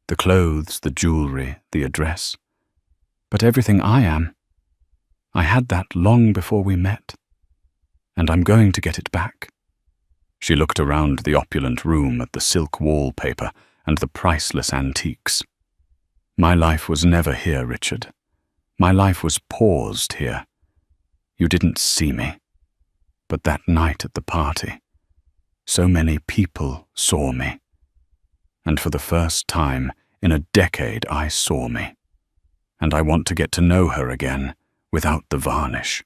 Speaker 1: The clothes, the jewelry, the address. But everything I am, I had that long before we met. And I'm going to get it back." She looked around the opulent room at the silk wallpaper and the priceless antiques. "My life was never here, Richard. My life was paused here. You didn't see me. But that night at the party, so many people saw me. And for the first time in a decade I saw me. And I want to get to know her again without the varnish."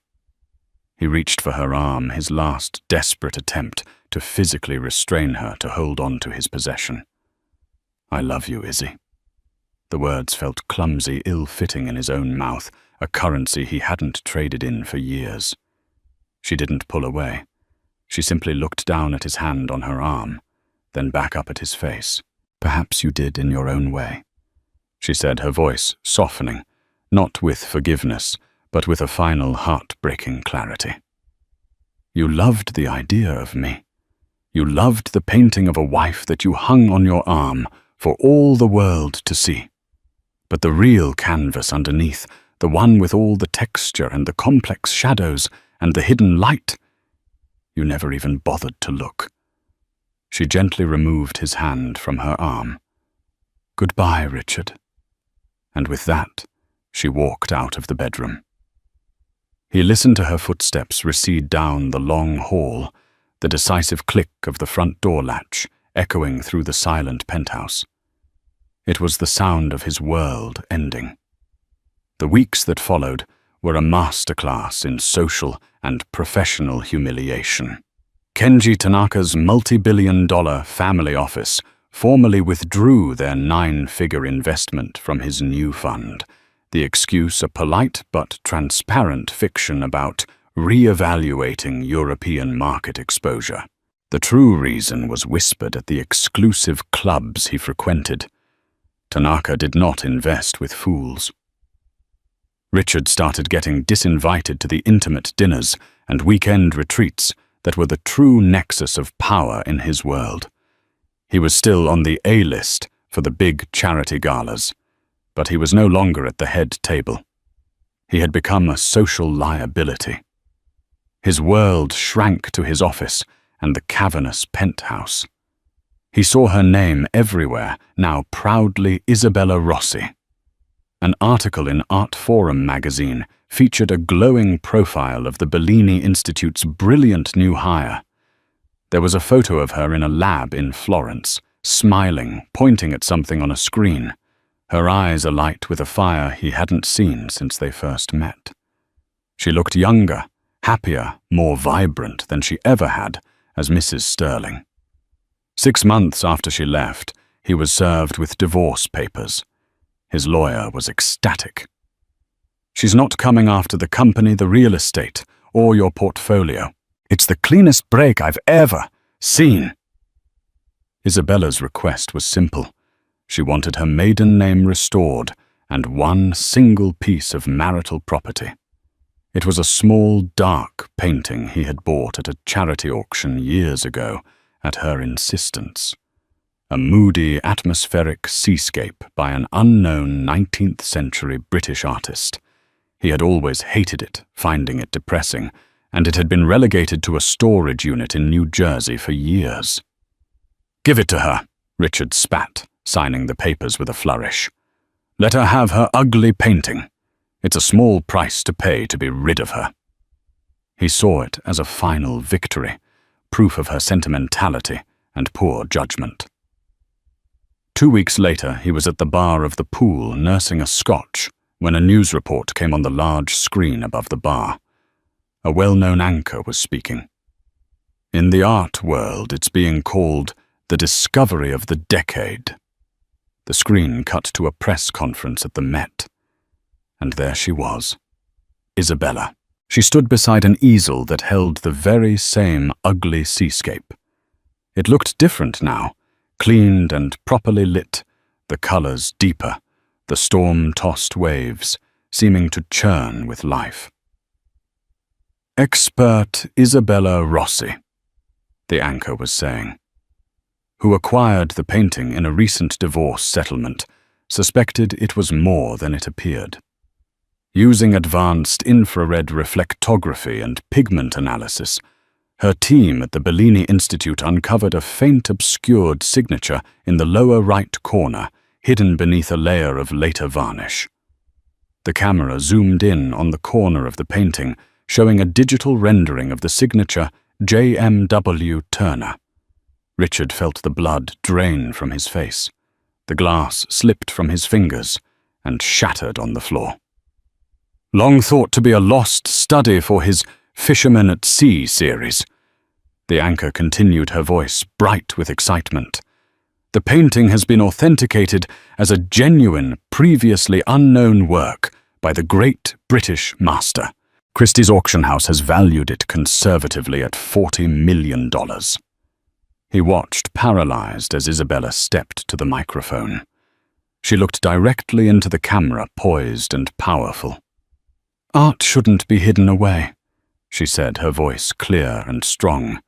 Speaker 1: He reached for her arm, his last desperate attempt to physically restrain her to hold on to his possession. "I love you, Izzy." The words felt clumsy, ill-fitting in his own mouth, a currency he hadn't traded in for years. She didn't pull away. She simply looked down at his hand on her arm, then back up at his face. "Perhaps you did in your own way," she said, her voice softening, not with forgiveness, but with a final heart-breaking clarity. "You loved the idea of me. You loved the painting of a wife that you hung on your arm for all the world to see. But the real canvas underneath, the one with all the texture and the complex shadows and the hidden light, you never even bothered to look." She gently removed his hand from her arm. "Goodbye, Richard." And with that, she walked out of the bedroom. He listened to her footsteps recede down the long hall, the decisive click of the front door latch echoing through the silent penthouse. It was the sound of his world ending. The weeks that followed were a masterclass in social and professional humiliation. Kenji Tanaka's multi-billion-dollar family office formally withdrew their 9-figure investment from his new fund, the excuse a polite but transparent fiction about re-evaluating European market exposure. The true reason was whispered at the exclusive clubs he frequented. Tanaka did not invest with fools. Richard started getting disinvited to the intimate dinners and weekend retreats that were the true nexus of power in his world. He was still on the A-list for the big charity galas, but he was no longer at the head table. He had become a social liability. His world shrank to his office and the cavernous penthouse. He saw her name everywhere, now proudly Isabella Rossi. An article in Art Forum magazine featured a glowing profile of the Bellini Institute's brilliant new hire. There was a photo of her in a lab in Florence, smiling, pointing at something on a screen, her eyes alight with a fire he hadn't seen since they first met. She looked younger, happier, more vibrant than she ever had as Mrs. Sterling. 6 months after she left, he was served with divorce papers. His lawyer was ecstatic. "She's not coming after the company, the real estate, or your portfolio. It's the cleanest break I've ever seen." Isabella's request was simple. She wanted her maiden name restored and one single piece of marital property. It was a small, dark painting he had bought at a charity auction years ago, at her insistence. A moody, atmospheric seascape by an unknown 19th-century British artist. He had always hated it, finding it depressing, and it had been relegated to a storage unit in New Jersey for years. "Give it to her," Richard spat, signing the papers with a flourish. "Let her have her ugly painting. It's a small price to pay to be rid of her." He saw it as a final victory, proof of her sentimentality and poor judgment. 2 weeks later, he was at the bar of the pool nursing a scotch when a news report came on the large screen above the bar. A well-known anchor was speaking. "In the art world, it's being called the discovery of the decade." The screen cut to a press conference at the Met. And there she was, Isabella. She stood beside an easel that held the very same ugly seascape. It looked different now, cleaned and properly lit, the colors deeper, the storm-tossed waves seeming to churn with life. "Expert Isabella Rossi," the anchor was saying, "who acquired the painting in a recent divorce settlement, suspected it was more than it appeared. Using advanced infrared reflectography and pigment analysis, her team at the Bellini Institute uncovered a faint obscured signature in the lower right corner, hidden beneath a layer of later varnish. The camera zoomed in on the corner of the painting, showing a digital rendering of the signature J.M.W. Turner. Richard felt the blood drain from his face. The glass slipped from his fingers and shattered on the floor. Long thought to be a lost study for his Fishermen at Sea series, The anchor continued, her voice bright with excitement. "The painting has been authenticated as a genuine, previously unknown work by the great British master. Christie's auction house has valued it conservatively at $40 million. He watched, paralyzed, as Isabella stepped to the microphone. She looked directly into the camera, poised and powerful. "Art shouldn't be hidden away," she said, her voice clear and strong.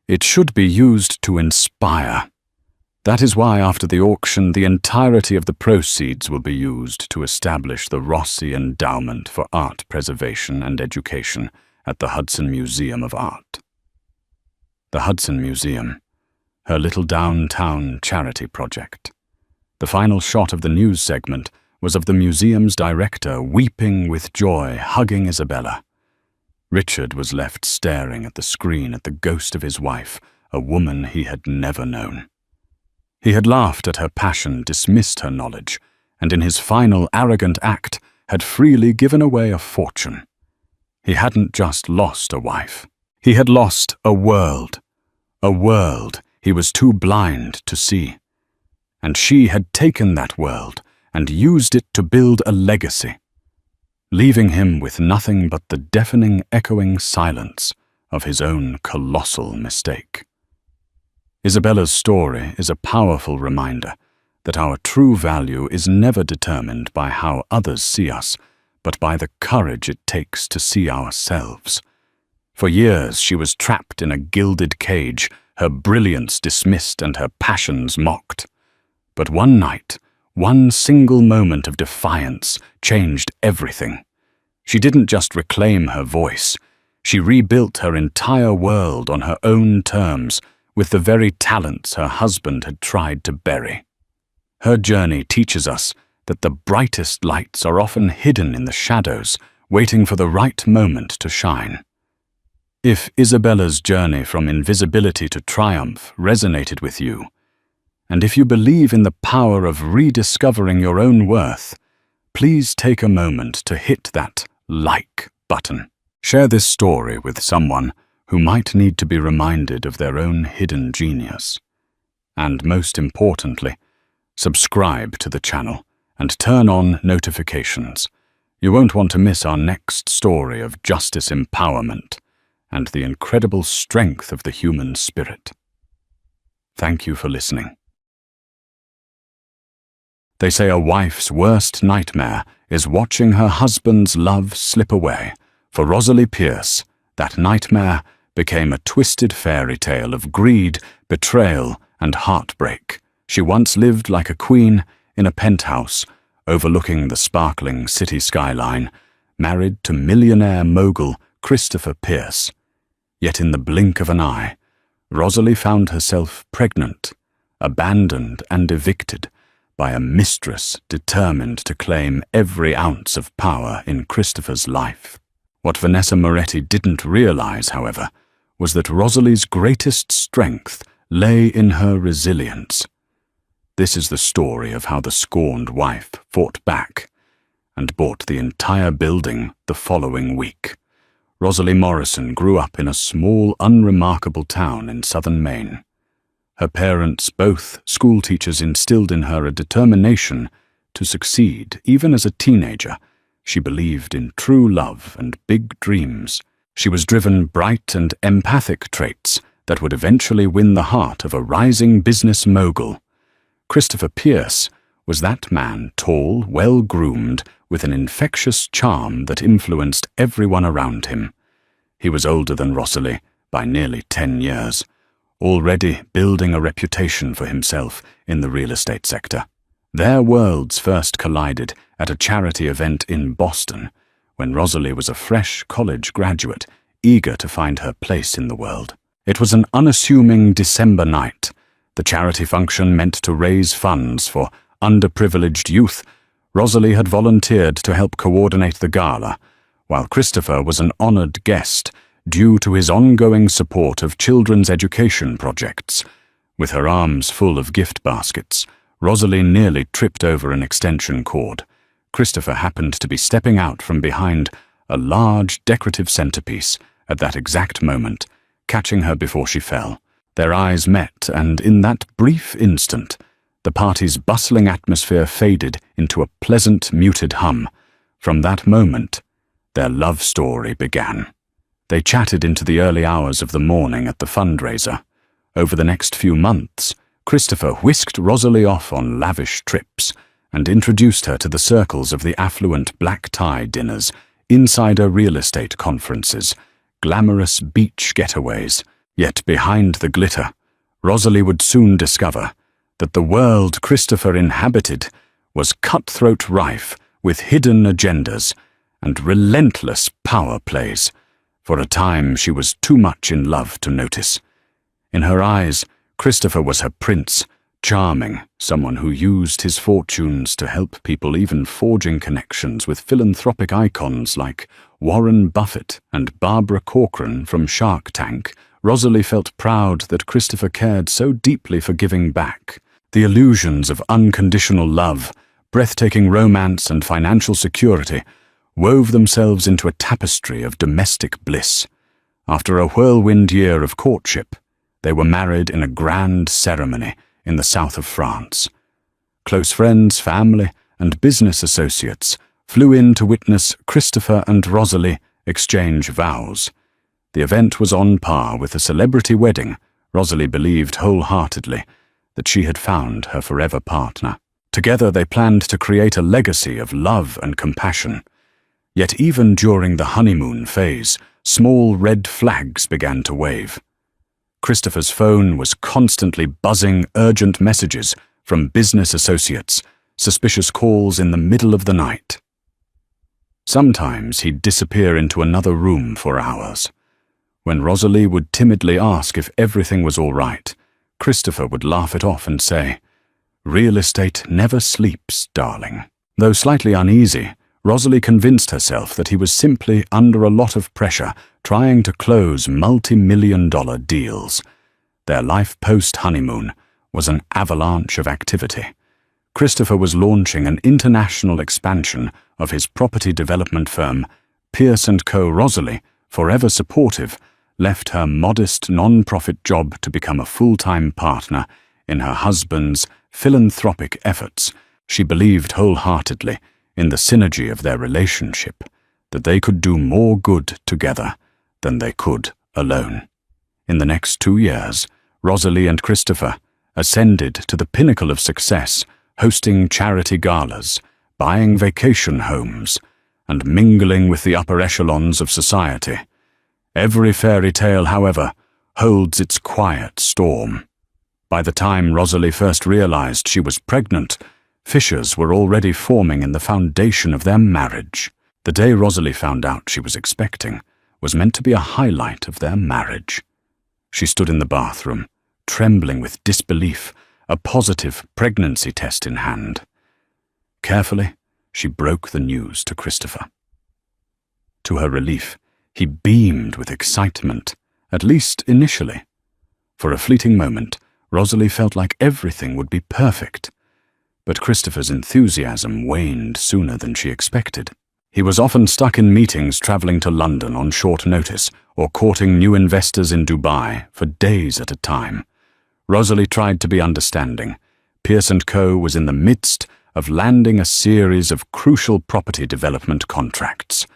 Speaker 1: "It should be used to inspire. That is why, after the auction, the entirety of the proceeds will be used to establish the Rossi Endowment for Art Preservation and Education at the Hudson Museum of Art." The Hudson Museum, her little downtown charity project. The final shot of the news segment was of the museum's director weeping with joy, hugging Isabella. Richard was left staring at the screen at the ghost of his wife, a woman he had never known. He had laughed at her passion, dismissed her knowledge, and in his final arrogant act had freely given away a fortune. He hadn't just lost a wife. He had lost a world he was too blind to see. And she had taken that world and used it to build a legacy, leaving him with nothing but the deafening, echoing silence of his own colossal mistake. Isabella's story is a powerful reminder that our true value is never determined by how others see us, but by the courage it takes to see ourselves. For years she was trapped in a gilded cage, her brilliance dismissed and her passions mocked. But one night, one single moment of defiance changed everything. She didn't just reclaim her voice, she rebuilt her entire world on her own terms, with the very talents her husband had tried to bury. Her journey teaches us that the brightest lights are often hidden in the shadows, waiting for the right moment to shine. If Isabella's journey from invisibility to triumph resonated with you, and if you believe in the power of rediscovering your own worth, please take a moment to hit that like button. Share this story with someone who might need to be reminded of their own hidden genius. And most importantly, subscribe to the channel and turn on notifications. You won't want to miss our next story of justice empowerment and the incredible strength of the human spirit. Thank you for listening. They say a wife's worst nightmare is watching her husband's love slip away. For Rosalie Pierce, that nightmare became a twisted fairy tale of greed, betrayal, and heartbreak. She once lived like a queen in a penthouse overlooking the sparkling city skyline, married to millionaire mogul Christopher Pierce. Yet in the blink of an eye, Rosalie found herself pregnant, abandoned and evicted by a mistress determined to claim every ounce of power in Christopher's life. What Vanessa Moretti didn't realize, however, was that Rosalie's greatest strength lay in her resilience. This is the story of how the scorned wife fought back and bought the entire building the following week. Rosalie Morrison grew up in a small, unremarkable town in southern Maine. Her parents, both school teachers, instilled in her a determination to succeed. Even as a teenager, she believed in true love and big dreams. She was driven bright and empathic traits that would eventually win the heart of a rising business mogul. Christopher Pierce was that man, tall, well-groomed, with an infectious charm that influenced everyone around him. He was older than Rosalie by nearly 10 years, already building a reputation for himself in the real estate sector. Their worlds first collided at a charity event in Boston, when Rosalie was a fresh college graduate, eager to find her place in the world. It was an unassuming December night. The charity function meant to raise funds for underprivileged youth. Rosalie had volunteered to help coordinate the gala, while Christopher was an honored guest due to his ongoing support of children's education projects. With her arms full of gift baskets, Rosalie nearly tripped over an extension cord. Christopher happened to be stepping out from behind a large decorative centerpiece at that exact moment, catching her before she fell. Their eyes met, and in that brief instant, the party's bustling atmosphere faded into a pleasant, muted hum. From that moment, their love story began. They chatted into the early hours of the morning at the fundraiser. Over the next few months, Christopher whisked Rosalie off on lavish trips and introduced her to the circles of the affluent black-tie dinners, insider real estate conferences, glamorous beach getaways. Yet behind the glitter, Rosalie would soon discover that the world Christopher inhabited was cutthroat rife with hidden agendas and relentless power plays. For a time, she was too much in love to notice. In her eyes, Christopher was her prince, charming, someone who used his fortunes to help people, even forging connections with philanthropic icons like Warren Buffett and Barbara Corcoran from Shark Tank. Rosalie felt proud that Christopher cared so deeply for giving back. The illusions of unconditional love, breathtaking romance, and financial security wove themselves into a tapestry of domestic bliss. After a whirlwind year of courtship, they were married in a grand ceremony in the south of France. Close friends, family, and business associates flew in to witness Christopher and Rosalie exchange vows. The event was on par with a celebrity wedding. Rosalie believed wholeheartedly that she had found her forever partner. Together they planned to create a legacy of love and compassion. Yet even during the honeymoon phase, small red flags began to wave. Christopher's phone was constantly buzzing urgent messages from business associates, suspicious calls in the middle of the night. Sometimes he'd disappear into another room for hours. When Rosalie would timidly ask if everything was all right, Christopher would laugh it off and say, "Real estate never sleeps, darling." Though slightly uneasy, Rosalie convinced herself that he was simply under a lot of pressure, trying to close multi-million-dollar deals. Their life post-honeymoon was an avalanche of activity. Christopher was launching an international expansion of his property development firm, Pierce & Co. Rosalie, forever supportive, left her modest non-profit job to become a full-time partner in her husband's philanthropic efforts. She believed wholeheartedly in the synergy of their relationship, that they could do more good together than they could alone. In the next 2 years, Rosalie and Christopher ascended to the pinnacle of success, hosting charity galas, buying vacation homes, and mingling with the upper echelons of society. Every fairy tale, however, holds its quiet storm. By the time Rosalie first realized she was pregnant, fissures were already forming in the foundation of their marriage. The day Rosalie found out she was expecting was meant to be a highlight of their marriage. She stood in the bathroom, trembling with disbelief, a positive pregnancy test in hand. Carefully, she broke the news to Christopher. To her relief, he beamed with excitement, at least initially. For a fleeting moment, Rosalie felt like everything would be perfect. But Christopher's enthusiasm waned sooner than she expected. He was often stuck in meetings traveling to London on short notice or courting new investors in Dubai for days at a time. Rosalie tried to be understanding. Pierce & Co. was in the midst of landing a series of crucial property development contracts.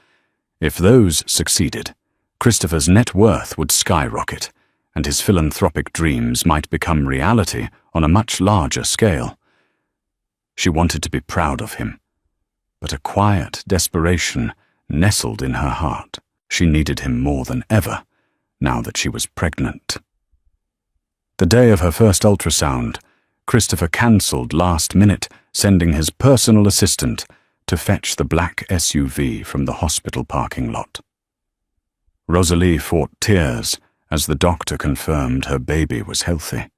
Speaker 1: If those succeeded, Christopher's net worth would skyrocket, and his philanthropic dreams might become reality on a much larger scale. She wanted to be proud of him, but a quiet desperation nestled in her heart. She needed him more than ever, now that she was pregnant. The day of her first ultrasound, Christopher cancelled last minute, sending his personal assistant to fetch the black SUV from the hospital parking lot. Rosalie fought tears as the doctor confirmed her baby was healthy.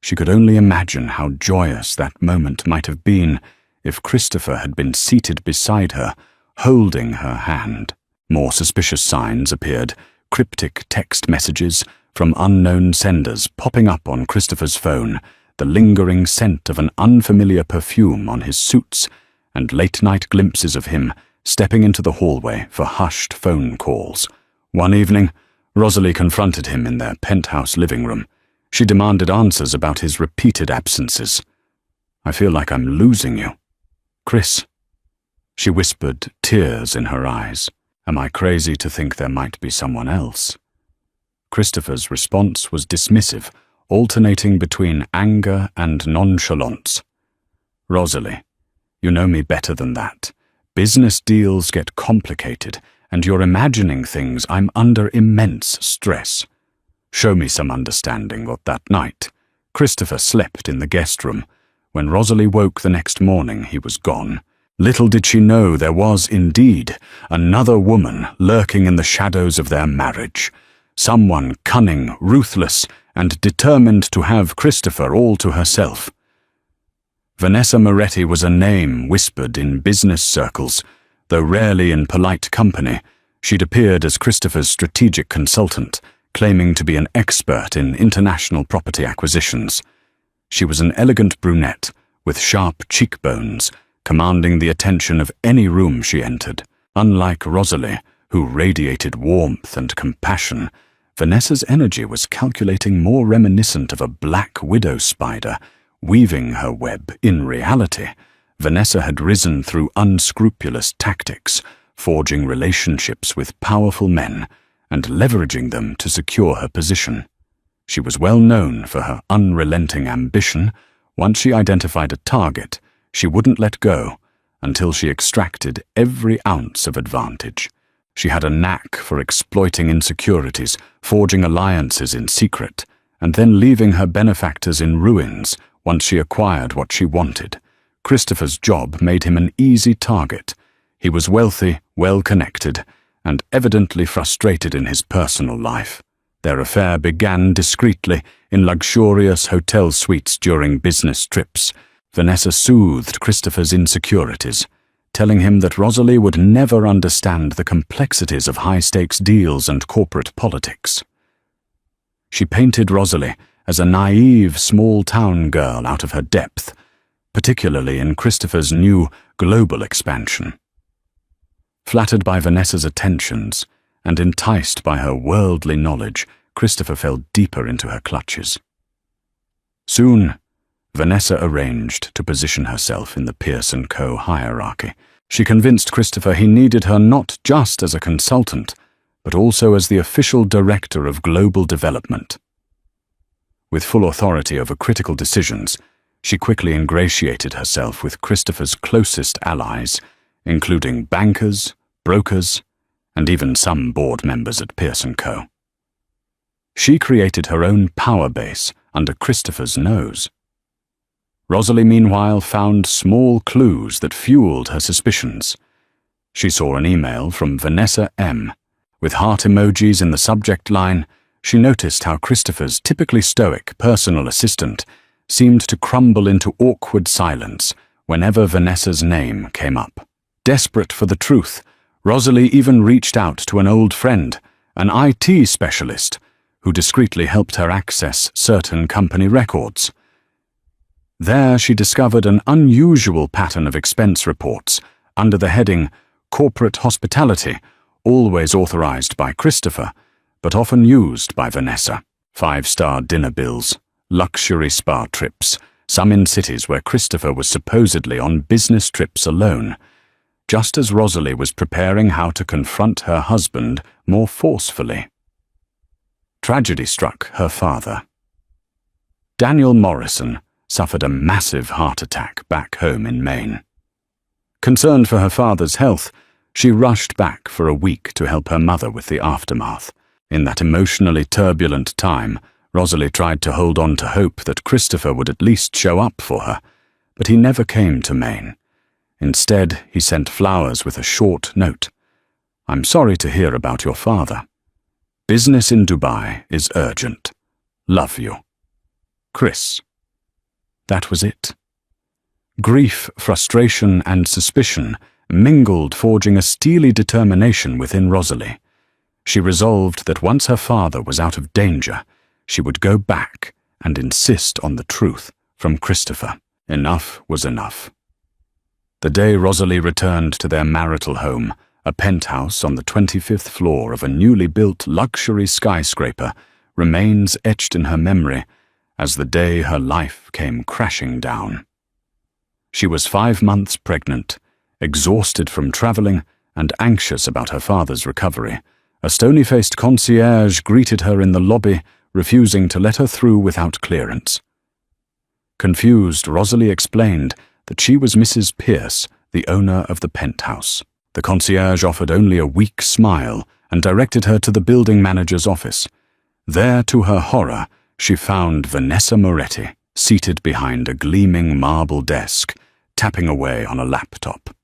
Speaker 1: She could only imagine how joyous that moment might have been if Christopher had been seated beside her, holding her hand. More suspicious signs appeared, cryptic text messages from unknown senders popping up on Christopher's phone, the lingering scent of an unfamiliar perfume on his suits, and late-night glimpses of him stepping into the hallway for hushed phone calls. One evening, Rosalie confronted him in their penthouse living room. She demanded answers about his repeated absences. "I feel like I'm losing you. Chris," she whispered, tears in her eyes. "Am I crazy to think there might be someone else?" Christopher's response was dismissive, alternating between anger and nonchalance. "Rosalie, you know me better than that. Business deals get complicated, and you're imagining things. I'm under immense stress. Show me some understanding." But that night, Christopher slept in the guest room. When Rosalie woke the next morning, he was gone. Little did she know there was indeed another woman lurking in the shadows of their marriage. Someone cunning, ruthless, and determined to have Christopher all to herself. Vanessa Moretti was a name whispered in business circles. Though rarely in polite company, she'd appeared as Christopher's strategic consultant, claiming to be an expert in international property acquisitions. She was an elegant brunette with sharp cheekbones, commanding the attention of any room she entered. Unlike Rosalie, who radiated warmth and compassion, Vanessa's energy was calculating, more reminiscent of a black widow spider, weaving her web. In reality, Vanessa had risen through unscrupulous tactics, forging relationships with powerful men and leveraging them to secure her position. She was well known for her unrelenting ambition. Once she identified a target, she wouldn't let go until she extracted every ounce of advantage. She had a knack for exploiting insecurities, forging alliances in secret, and then leaving her benefactors in ruins once she acquired what she wanted. Christopher's job made him an easy target. He was wealthy, well-connected, and evidently frustrated in his personal life. Their affair began discreetly in luxurious hotel suites during business trips. Vanessa soothed Christopher's insecurities, telling him that Rosalie would never understand the complexities of high-stakes deals and corporate politics. She painted Rosalie as a naive, small-town girl out of her depth, particularly in Christopher's new global expansion. Flattered by Vanessa's attentions and enticed by her worldly knowledge, Christopher fell deeper into her clutches. Soon, Vanessa arranged to position herself in the Pierce & Co. hierarchy. She convinced Christopher he needed her not just as a consultant, but also as the official director of global development. With full authority over critical decisions, she quickly ingratiated herself with Christopher's closest allies, including bankers, brokers, and even some board members at Pierce & Co. She created her own power base under Christopher's nose. Rosalie, meanwhile, found small clues that fueled her suspicions. She saw an email from Vanessa M. With heart emojis in the subject line. She noticed how Christopher's typically stoic personal assistant seemed to crumble into awkward silence whenever Vanessa's name came up. Desperate for the truth, Rosalie even reached out to an old friend, an IT specialist, who discreetly helped her access certain company records. There she discovered an unusual pattern of expense reports under the heading Corporate Hospitality, always authorized by Christopher, but often used by Vanessa. 5-star dinner bills, luxury spa trips, some in cities where Christopher was supposedly on business trips alone, just as Rosalie was preparing how to confront her husband more forcefully. Tragedy struck her father. Daniel Morrison suffered a massive heart attack back home in Maine. Concerned for her father's health, she rushed back for a week to help her mother with the aftermath. In that emotionally turbulent time, Rosalie tried to hold on to hope that Christopher would at least show up for her, but he never came to Maine. Instead, he sent flowers with a short note. "I'm sorry to hear about your father. Business in Dubai is urgent. Love you. Chris." That was it. Grief, frustration, and suspicion mingled, forging a steely determination within Rosalie. She resolved that once her father was out of danger, she would go back and insist on the truth from Christopher. Enough was enough. The day Rosalie returned to their marital home, a penthouse on the 25th floor of a newly built luxury skyscraper, remains etched in her memory as the day her life came crashing down. She was 5 months pregnant, exhausted from traveling and anxious about her father's recovery. A stony-faced concierge greeted her in the lobby, refusing to let her through without clearance. Confused, Rosalie explained that she was Mrs. Pierce, the owner of the penthouse. The concierge offered only a weak smile and directed her to the building manager's office. There, to her horror, she found Vanessa Moretti, seated behind a gleaming marble desk, tapping away on a laptop.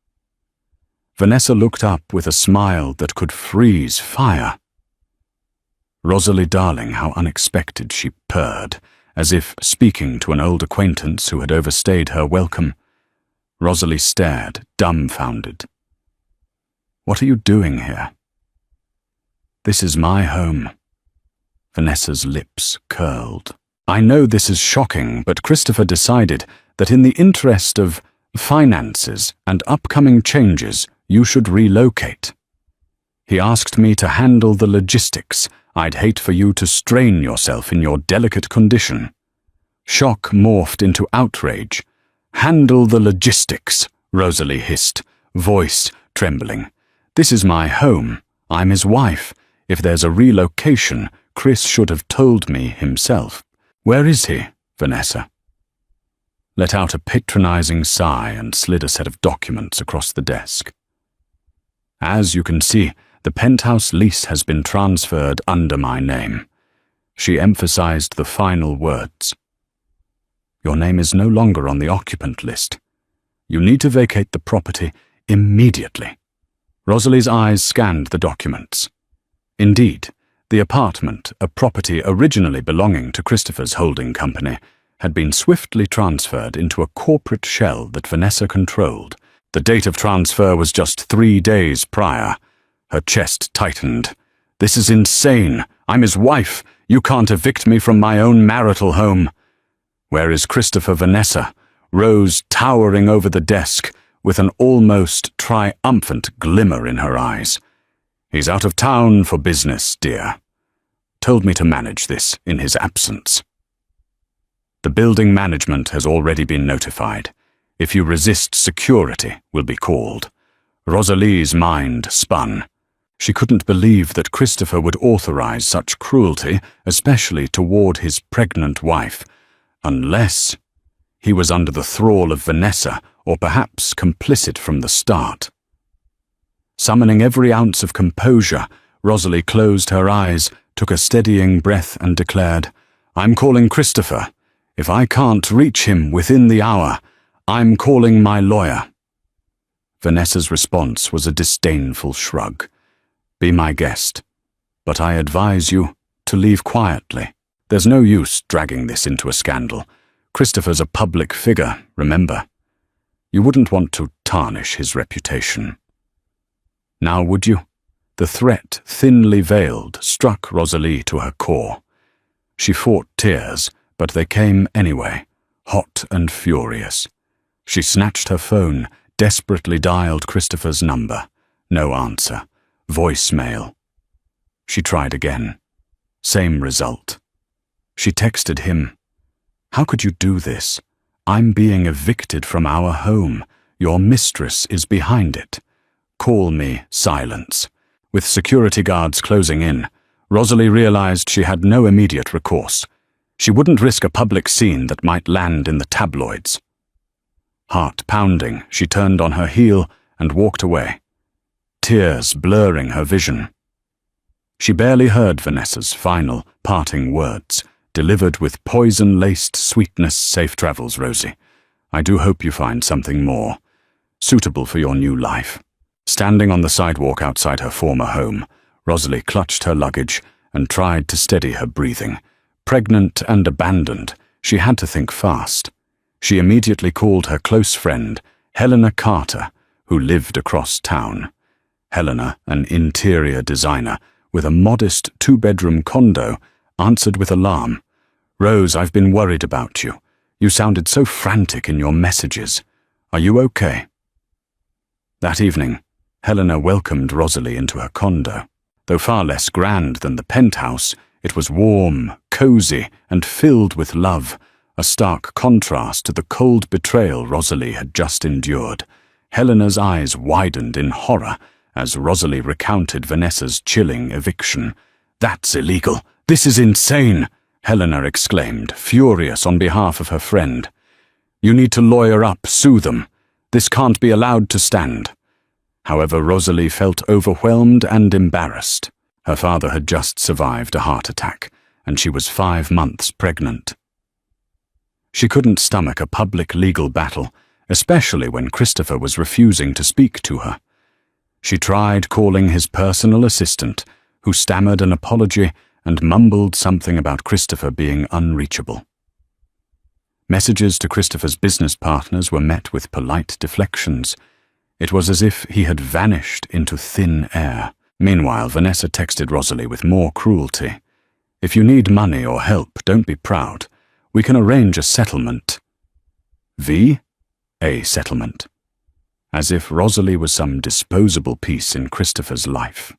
Speaker 1: Vanessa looked up with a smile that could freeze fire. "Rosalie, darling," how unexpected, she purred, as if speaking to an old acquaintance who had overstayed her welcome. Rosalie stared, dumbfounded. "What are you doing here?" "This is my home." Vanessa's lips curled. "I know this is shocking, but Christopher decided that in the interest of finances and upcoming changes, you should relocate. He asked me to handle the logistics. I'd hate for you to strain yourself in your delicate condition." Shock morphed into outrage. "Handle the logistics," Rosalie hissed, voice trembling. "This is my home. I'm his wife. If there's a relocation, Chris should have told me himself." "Where is he?" Vanessa let out a patronizing sigh and slid a set of documents across the desk. "As you can see, the penthouse lease has been transferred under my name." She emphasized the final words. "Your name is no longer on the occupant list. You need to vacate the property immediately." Rosalie's eyes scanned the documents. Indeed, the apartment, a property originally belonging to Christopher's holding company, had been swiftly transferred into a corporate shell that Vanessa controlled. The date of transfer was just 3 days prior. Her chest tightened. "This is insane. I'm his wife. You can't evict me from my own marital home." "Where is Christopher?" Vanessa rose, towering over the desk, with an almost triumphant glimmer in her eyes. "He's out of town for business, dear. Told me to manage this in his absence." "The building management has already been notified. If you resist, security will be called." Rosalie's mind spun. She couldn't believe that Christopher would authorize such cruelty, especially toward his pregnant wife, unless he was under the thrall of Vanessa, or perhaps complicit from the start. Summoning every ounce of composure, Rosalie closed her eyes, took a steadying breath, and declared, "I'm calling Christopher. If I can't reach him within the hour, I'm calling my lawyer." Vanessa's response was a disdainful shrug. "Be my guest, but I advise you to leave quietly. There's no use dragging this into a scandal. Christopher's a public figure, remember. You wouldn't want to tarnish his reputation." "Now, would you?" The threat, thinly veiled, struck Rosalie to her core. She fought tears, but they came anyway, hot and furious. She snatched her phone, desperately dialed Christopher's number. No answer. Voicemail. She tried again. Same result. She texted him, "How could you do this? I'm being evicted from our home. Your mistress is behind it. Call me." Silence. With security guards closing in, Rosalie realized she had no immediate recourse. She wouldn't risk a public scene that might land in the tabloids. Heart pounding, she turned on her heel and walked away, tears blurring her vision. She barely heard Vanessa's final, parting words, delivered with poison-laced sweetness. "Safe travels, Rosie. I do hope you find something more suitable for your new life." Standing on the sidewalk outside her former home, Rosalie clutched her luggage and tried to steady her breathing. Pregnant and abandoned, she had to think fast. She immediately called her close friend, Helena Carter, who lived across town. Helena, an interior designer with a modest 2-bedroom condo, answered with alarm. "Rose, I've been worried about you. You sounded so frantic in your messages. Are you okay?" That evening, Helena welcomed Rosalie into her condo. Though far less grand than the penthouse, it was warm, cozy, and filled with love, a stark contrast to the cold betrayal Rosalie had just endured. Helena's eyes widened in horror as Rosalie recounted Vanessa's chilling eviction. "That's illegal! This is insane!" Helena exclaimed, furious on behalf of her friend. "You need to lawyer up, sue them. This can't be allowed to stand." However, Rosalie felt overwhelmed and embarrassed. Her father had just survived a heart attack, and she was 5 months pregnant. She couldn't stomach a public legal battle, especially when Christopher was refusing to speak to her. She tried calling his personal assistant, who stammered an apology and mumbled something about Christopher being unreachable. Messages to Christopher's business partners were met with polite deflections. It was as if he had vanished into thin air. Meanwhile, Vanessa texted Rosalie with more cruelty. "If you need money or help, don't be proud. We can arrange a settlement." A settlement. As if Rosalie was some disposable piece in Christopher's life.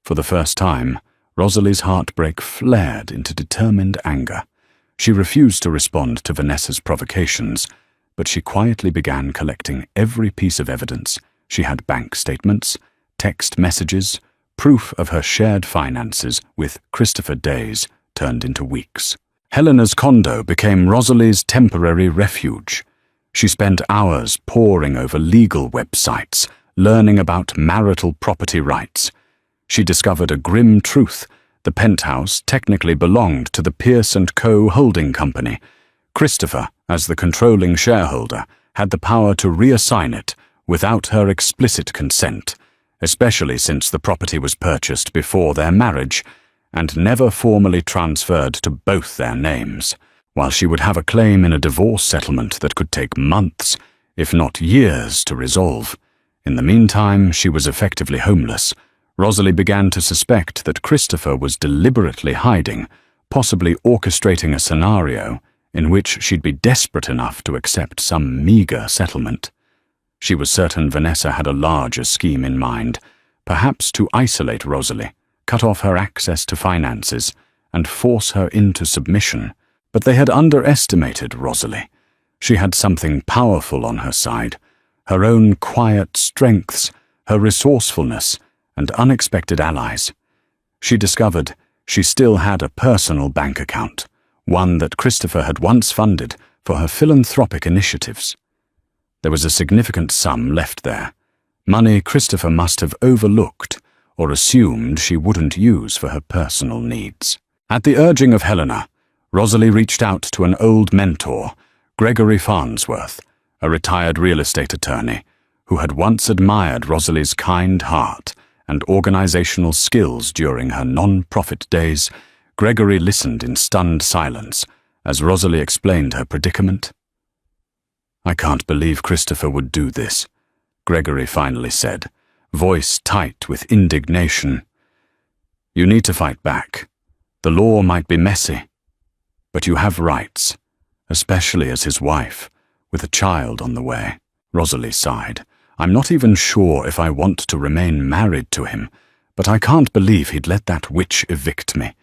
Speaker 1: For the first time, Rosalie's heartbreak flared into determined anger. She refused to respond to Vanessa's provocations, but she quietly began collecting every piece of evidence. She had bank statements, text messages, proof of her shared finances with Christopher days turned into weeks. Helena's condo became Rosalie's temporary refuge. She spent hours poring over legal websites, learning about marital property rights. She discovered a grim truth. The penthouse technically belonged to the Pierce & Co. holding company. Christopher, as the controlling shareholder, had the power to reassign it without her explicit consent, especially since the property was purchased before their marriage and never formally transferred to both their names. While she would have a claim in a divorce settlement that could take months, if not years, to resolve. In the meantime, she was effectively homeless. Rosalie began to suspect that Christopher was deliberately hiding, possibly orchestrating a scenario in which she'd be desperate enough to accept some meager settlement. She was certain Vanessa had a larger scheme in mind, perhaps to isolate Rosalie, cut off her access to finances, and force her into submission. But they had underestimated Rosalie. She had something powerful on her side, her own quiet strengths, her resourcefulness, and unexpected allies. She discovered she still had a personal bank account, one that Christopher had once funded for her philanthropic initiatives. There was a significant sum left there, money Christopher must have overlooked or assumed she wouldn't use for her personal needs. At the urging of Helena, Rosalie reached out to an old mentor, Gregory Farnsworth, a retired real estate attorney, who had once admired Rosalie's kind heart and organizational skills during her non-profit days. Gregory listened in stunned silence as Rosalie explained her predicament. "I can't believe Christopher would do this," Gregory finally said, voice tight with indignation. "You need to fight back. The law might be messy, but you have rights, especially as his wife, with a child on the way." Rosalie sighed. "I'm not even sure if I want to remain married to him, but I can't believe he'd let that witch evict me.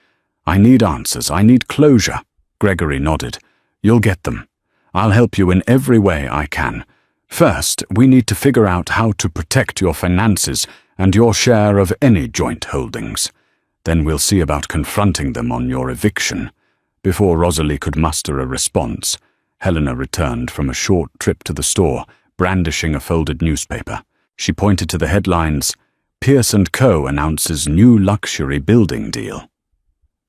Speaker 1: I need answers. I need closure." Gregory nodded. "You'll get them. I'll help you in every way I can. First, we need to figure out how to protect your finances and your share of any joint holdings. Then we'll see about confronting them on your eviction." Before Rosalie could muster a response, Helena returned from a short trip to the store, brandishing a folded newspaper. She pointed to the headlines, "Pierce & Co. announces new luxury building deal."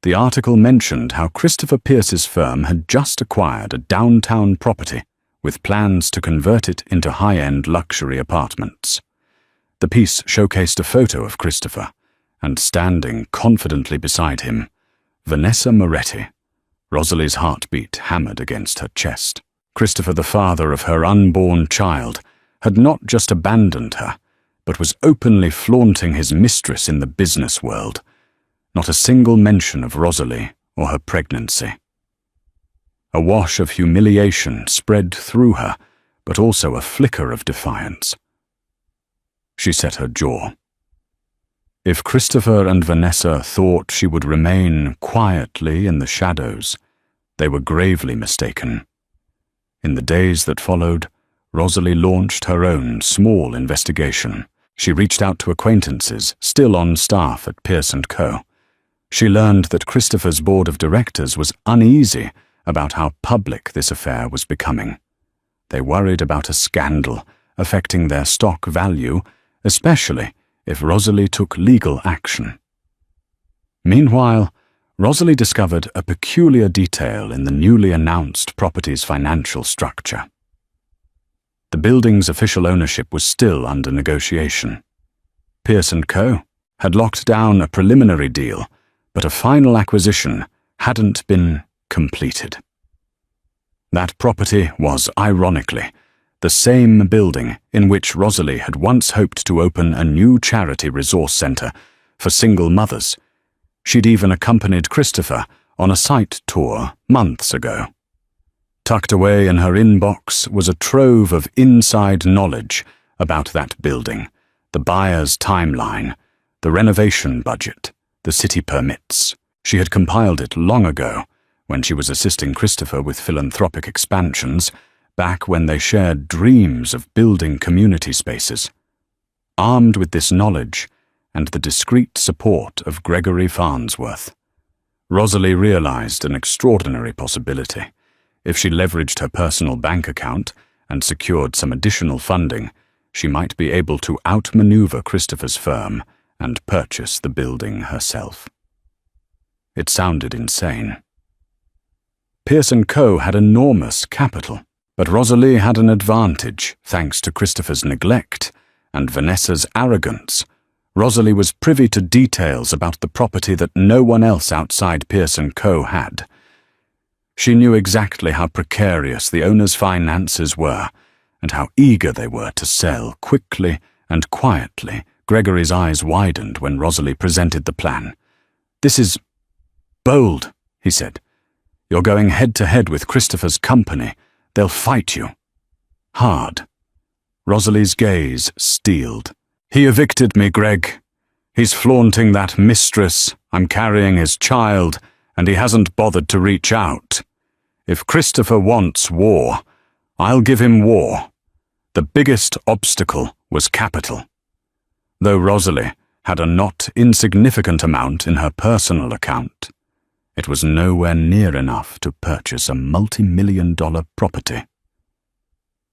Speaker 1: The article mentioned how Christopher Pierce's firm had just acquired a downtown property with plans to convert it into high-end luxury apartments. The piece showcased a photo of Christopher, and standing confidently beside him, Vanessa Moretti. Rosalie's heartbeat hammered against her chest. Christopher, the father of her unborn child, had not just abandoned her, but was openly flaunting his mistress in the business world. Not a single mention of Rosalie or her pregnancy. A wash of humiliation spread through her, but also a flicker of defiance. She set her jaw. If Christopher and Vanessa thought she would remain quietly in the shadows, they were gravely mistaken. In the days that followed, Rosalie launched her own small investigation. She reached out to acquaintances still on staff at Pierce & Co. She learned that Christopher's board of directors was uneasy about how public this affair was becoming. They worried about a scandal affecting their stock value, especially if Rosalie took legal action. Meanwhile, Rosalie discovered a peculiar detail in the newly announced property's financial structure. The building's official ownership was still under negotiation. Pierce & Co. had locked down a preliminary deal, but a final acquisition hadn't been completed. That property was, ironically, the same building in which Rosalie had once hoped to open a new charity resource centre for single mothers. She'd even accompanied Christopher on a site tour months ago. Tucked away in her inbox was a trove of inside knowledge about that building, the buyer's timeline, the renovation budget, the city permits. She had compiled it long ago, when she was assisting Christopher with philanthropic expansions, back when they shared dreams of building community spaces. Armed with this knowledge and the discreet support of Gregory Farnsworth, Rosalie realized an extraordinary possibility. If she leveraged her personal bank account and secured some additional funding, she might be able to outmaneuver Christopher's firm and purchase the building herself. It sounded insane. Pierce & Co. had enormous capital, but Rosalie had an advantage thanks to Christopher's neglect and Vanessa's arrogance. Rosalie was privy to details about the property that no one else outside Pierce & Co. had. She knew exactly how precarious the owner's finances were and how eager they were to sell quickly and quietly. Gregory's eyes widened when Rosalie presented the plan. "This is bold," he said. "You're going head-to-head with Christopher's company. They'll fight you." Hard. Rosalie's gaze steeled. "He evicted me, Greg. He's flaunting that mistress. I'm carrying his child, and he hasn't bothered to reach out. If Christopher wants war, I'll give him war." The biggest obstacle was capital. Though Rosalie had a not insignificant amount in her personal account, it was nowhere near enough to purchase a multi-million-dollar property.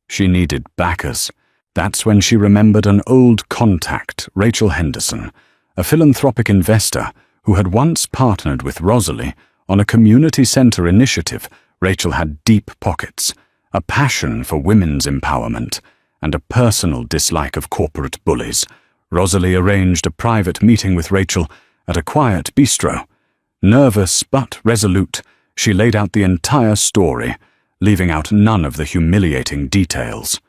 Speaker 1: She needed backers. That's when she remembered an old contact, Rachel Henderson, a philanthropic investor who had once partnered with Rosalie on a community center initiative. Rachel had deep pockets, a passion for women's empowerment, and a personal dislike of corporate bullies. Rosalie arranged a private meeting with Rachel at a quiet bistro. Nervous but resolute, she laid out the entire story, leaving out none of the humiliating details.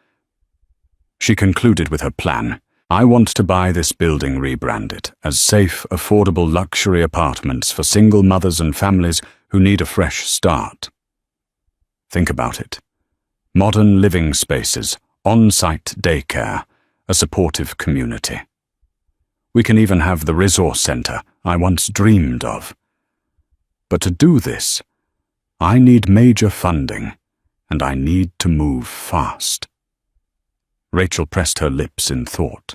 Speaker 1: She concluded with her plan. "I want to buy this building rebranded as safe, affordable luxury apartments for single mothers and families who need a fresh start." Think about it. Modern living spaces, on-site daycare, a supportive community. We can even have the resource center I once dreamed of. But to do this, I need major funding, and I need to move fast. Rachel pressed her lips in thought.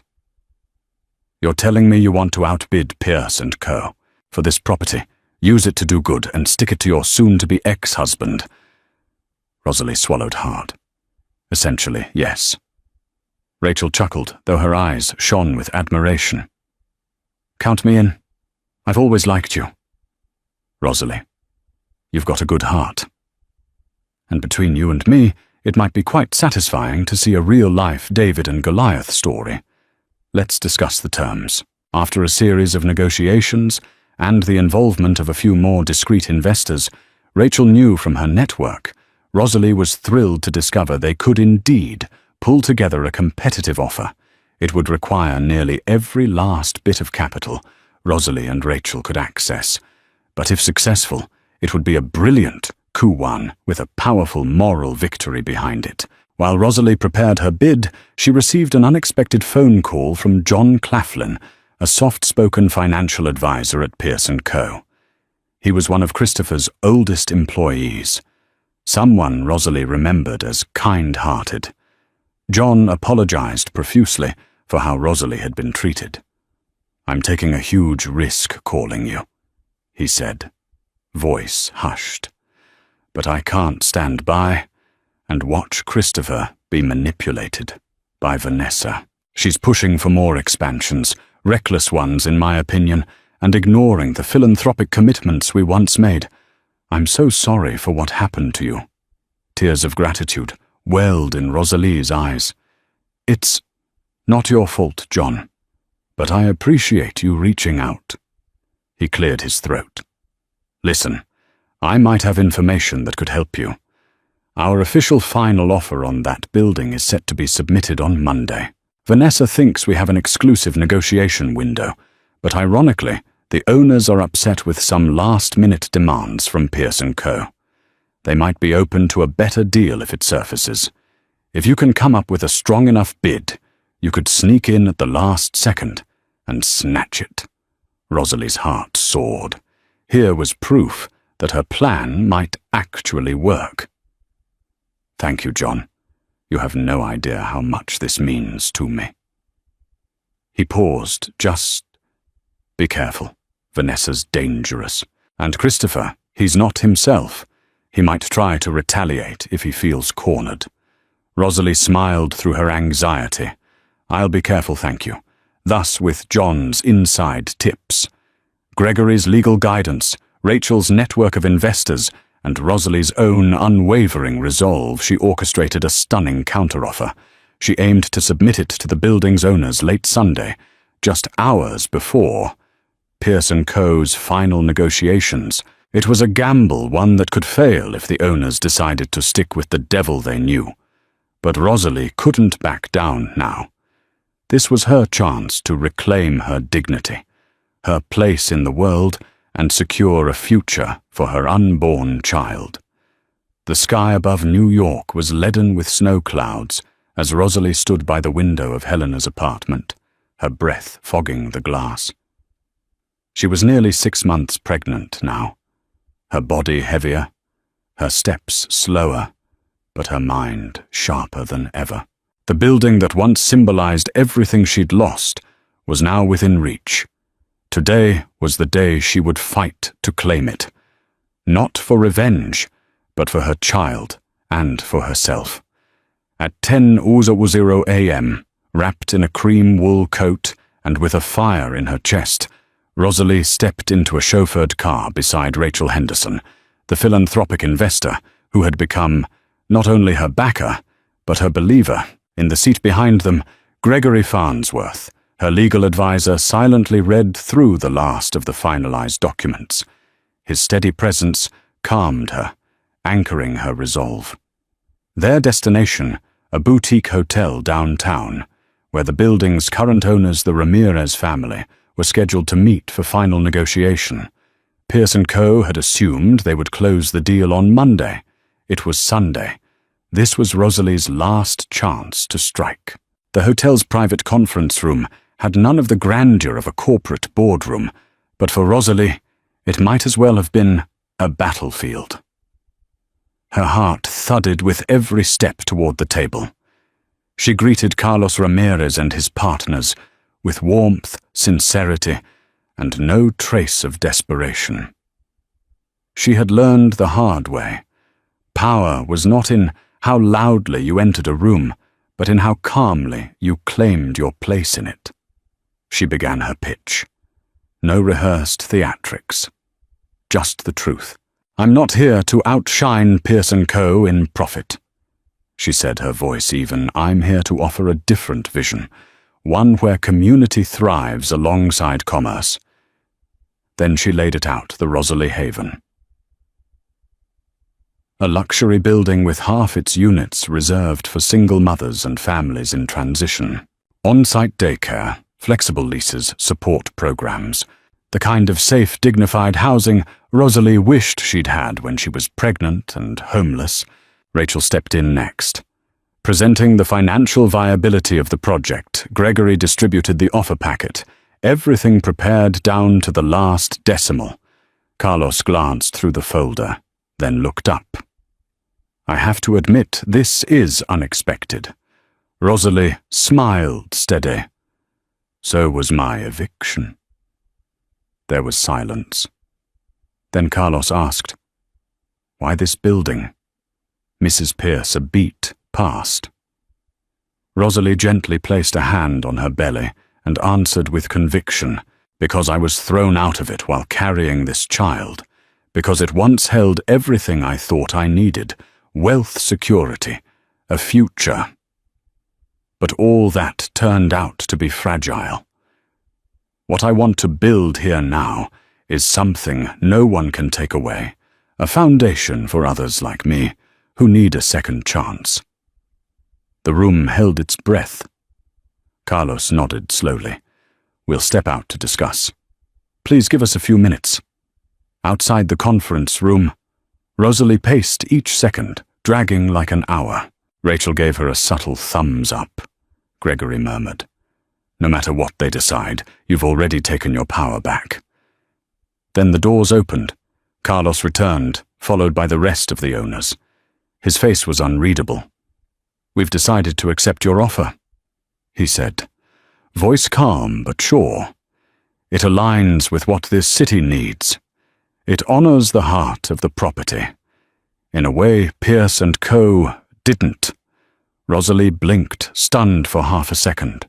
Speaker 1: "You're telling me you want to outbid Pierce & Co. for this property, use it to do good, and stick it to your soon-to-be ex-husband?" Rosalie swallowed hard. "Essentially, yes." Rachel chuckled, though her eyes shone with admiration. "Count me in. I've always liked you." "Rosalie, you've got a good heart. And between you and me, it might be quite satisfying to see a real-life David and Goliath story. Let's discuss the terms." After a series of negotiations and the involvement of a few more discreet investors, Rachel knew from her network Rosalie was thrilled to discover they could indeed pull together a competitive offer. It would require nearly every last bit of capital Rosalie and Rachel could access. But if successful, it would be a brilliant coup one with a powerful moral victory behind it. While Rosalie prepared her bid, she received an unexpected phone call from John Claflin, a soft-spoken financial advisor at Pearce & Co. He was one of Christopher's oldest employees, someone Rosalie remembered as kind-hearted. John apologized profusely for how Rosalie had been treated. "I'm taking a huge risk calling you," he said, voice hushed. "But I can't stand by and watch Christopher be manipulated by Vanessa. She's pushing for more expansions, reckless ones in my opinion, and ignoring the philanthropic commitments we once made. I'm so sorry for what happened to you." Tears of gratitude welled in Rosalie's eyes. "It's not your fault, John, but I appreciate you reaching out." He cleared his throat. "Listen, I might have information that could help you. Our official final offer on that building is set to be submitted on Monday. Vanessa thinks we have an exclusive negotiation window, but ironically, the owners are upset with some last-minute demands from Pearce & Co. They might be open to a better deal if it surfaces. If you can come up with a strong enough bid, you could sneak in at the last second and snatch it." Rosalie's heart soared. Here was proof that her plan might actually work. "Thank you, John. You have no idea how much this means to me." He paused, just, "Be careful. Vanessa's dangerous. And Christopher, he's not himself. He might try to retaliate if he feels cornered." Rosalie smiled through her anxiety. "I'll be careful, thank you." Thus with John's inside tips, Gregory's legal guidance, Rachel's network of investors, and Rosalie's own unwavering resolve, she orchestrated a stunning counteroffer. She aimed to submit it to the building's owners late Sunday, just hours before Pearce & Co.'s final negotiations. It was a gamble, one that could fail if the owners decided to stick with the devil they knew. But Rosalie couldn't back down now. This was her chance to reclaim her dignity, her place in the world, and secure a future for her unborn child. The sky above New York was leaden with snow clouds as Rosalie stood by the window of Helena's apartment, her breath fogging the glass. She was nearly 6 months pregnant now, her body heavier, her steps slower, but her mind sharper than ever. The building that once symbolized everything she'd lost was now within reach. Today was the day she would fight to claim it. Not for revenge, but for her child and for herself. At 10:00 a.m., wrapped in a cream wool coat and with a fire in her chest, Rosalie stepped into a chauffeured car beside Rachel Henderson, the philanthropic investor who had become not only her backer, but her believer. In the seat behind them, Gregory Farnsworth, her legal advisor, silently read through the last of the finalized documents. His steady presence calmed her, anchoring her resolve. Their destination, a boutique hotel downtown, where the building's current owners, the Ramirez family, were scheduled to meet for final negotiation. Pearce & Co. had assumed they would close the deal on Monday. It was Sunday. This was Rosalie's last chance to strike. The hotel's private conference room had none of the grandeur of a corporate boardroom, but for Rosalie, it might as well have been a battlefield. Her heart thudded with every step toward the table. She greeted Carlos Ramirez and his partners with warmth, sincerity, and no trace of desperation. She had learned the hard way. Power was not in how loudly you entered a room, but in how calmly you claimed your place in it. She began her pitch. No rehearsed theatrics. Just the truth. "I'm not here to outshine Pearce & Co. in profit," she said, her voice even. "I'm here to offer a different vision, one where community thrives alongside commerce." Then she laid it out, the Rosalie Haven. A luxury building with half its units reserved for single mothers and families in transition. On-site daycare, flexible leases, support programs. The kind of safe, dignified housing Rosalie wished she'd had when she was pregnant and homeless. Rachel stepped in next. Presenting the financial viability of the project, Gregory distributed the offer packet, everything prepared down to the last decimal. Carlos glanced through the folder, then looked up. I have to admit, this is unexpected. Rosalie smiled steady. So was my eviction. There was silence. Then Carlos asked, "Why this building?" Mrs. Pierce, a beat passed. Rosalie gently placed a hand on her belly and answered with conviction, "Because I was thrown out of it while carrying this child, because it once held everything I thought I needed, wealth, security, a future. But all that turned out to be fragile. What I want to build here now is something no one can take away, a foundation for others like me who need a second chance." The room held its breath. Carlos nodded slowly. "We'll step out to discuss. Please give us a few minutes." Outside the conference room, Rosalie paced each second, dragging like an hour. Rachel gave her a subtle thumbs up. Gregory murmured, "No matter what they decide, you've already taken your power back." Then the doors opened. Carlos returned, followed by the rest of the owners. His face was unreadable. "We've decided to accept your offer," he said, voice calm but sure. "It aligns with what this city needs. It honors the heart of the property. In a way, Pierce & Co. didn't." Rosalie blinked, stunned for half a second.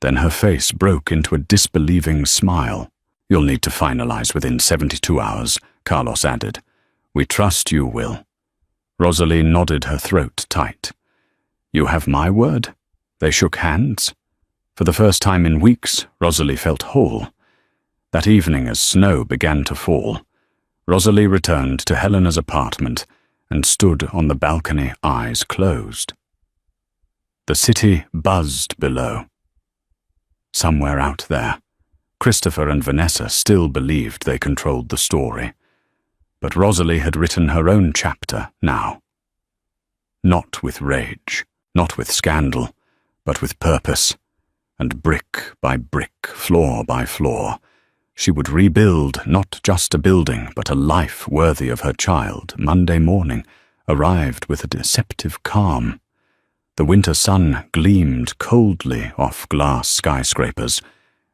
Speaker 1: Then her face broke into a disbelieving smile. "You'll need to finalize within 72 hours, Carlos added. "We trust you will." Rosalie nodded, her throat tight. "You have my word?" They shook hands. For the first time in weeks, Rosalie felt whole. That evening, as snow began to fall, Rosalie returned to Helena's apartment and stood on the balcony, eyes closed. The city buzzed below. Somewhere out there, Christopher and Vanessa still believed they controlled the story. But Rosalie had written her own chapter now. Not with rage, not with scandal, but with purpose. And brick by brick, floor by floor, she would rebuild not just a building, but a life worthy of her child. Monday morning arrived with a deceptive calm. The winter sun gleamed coldly off glass skyscrapers,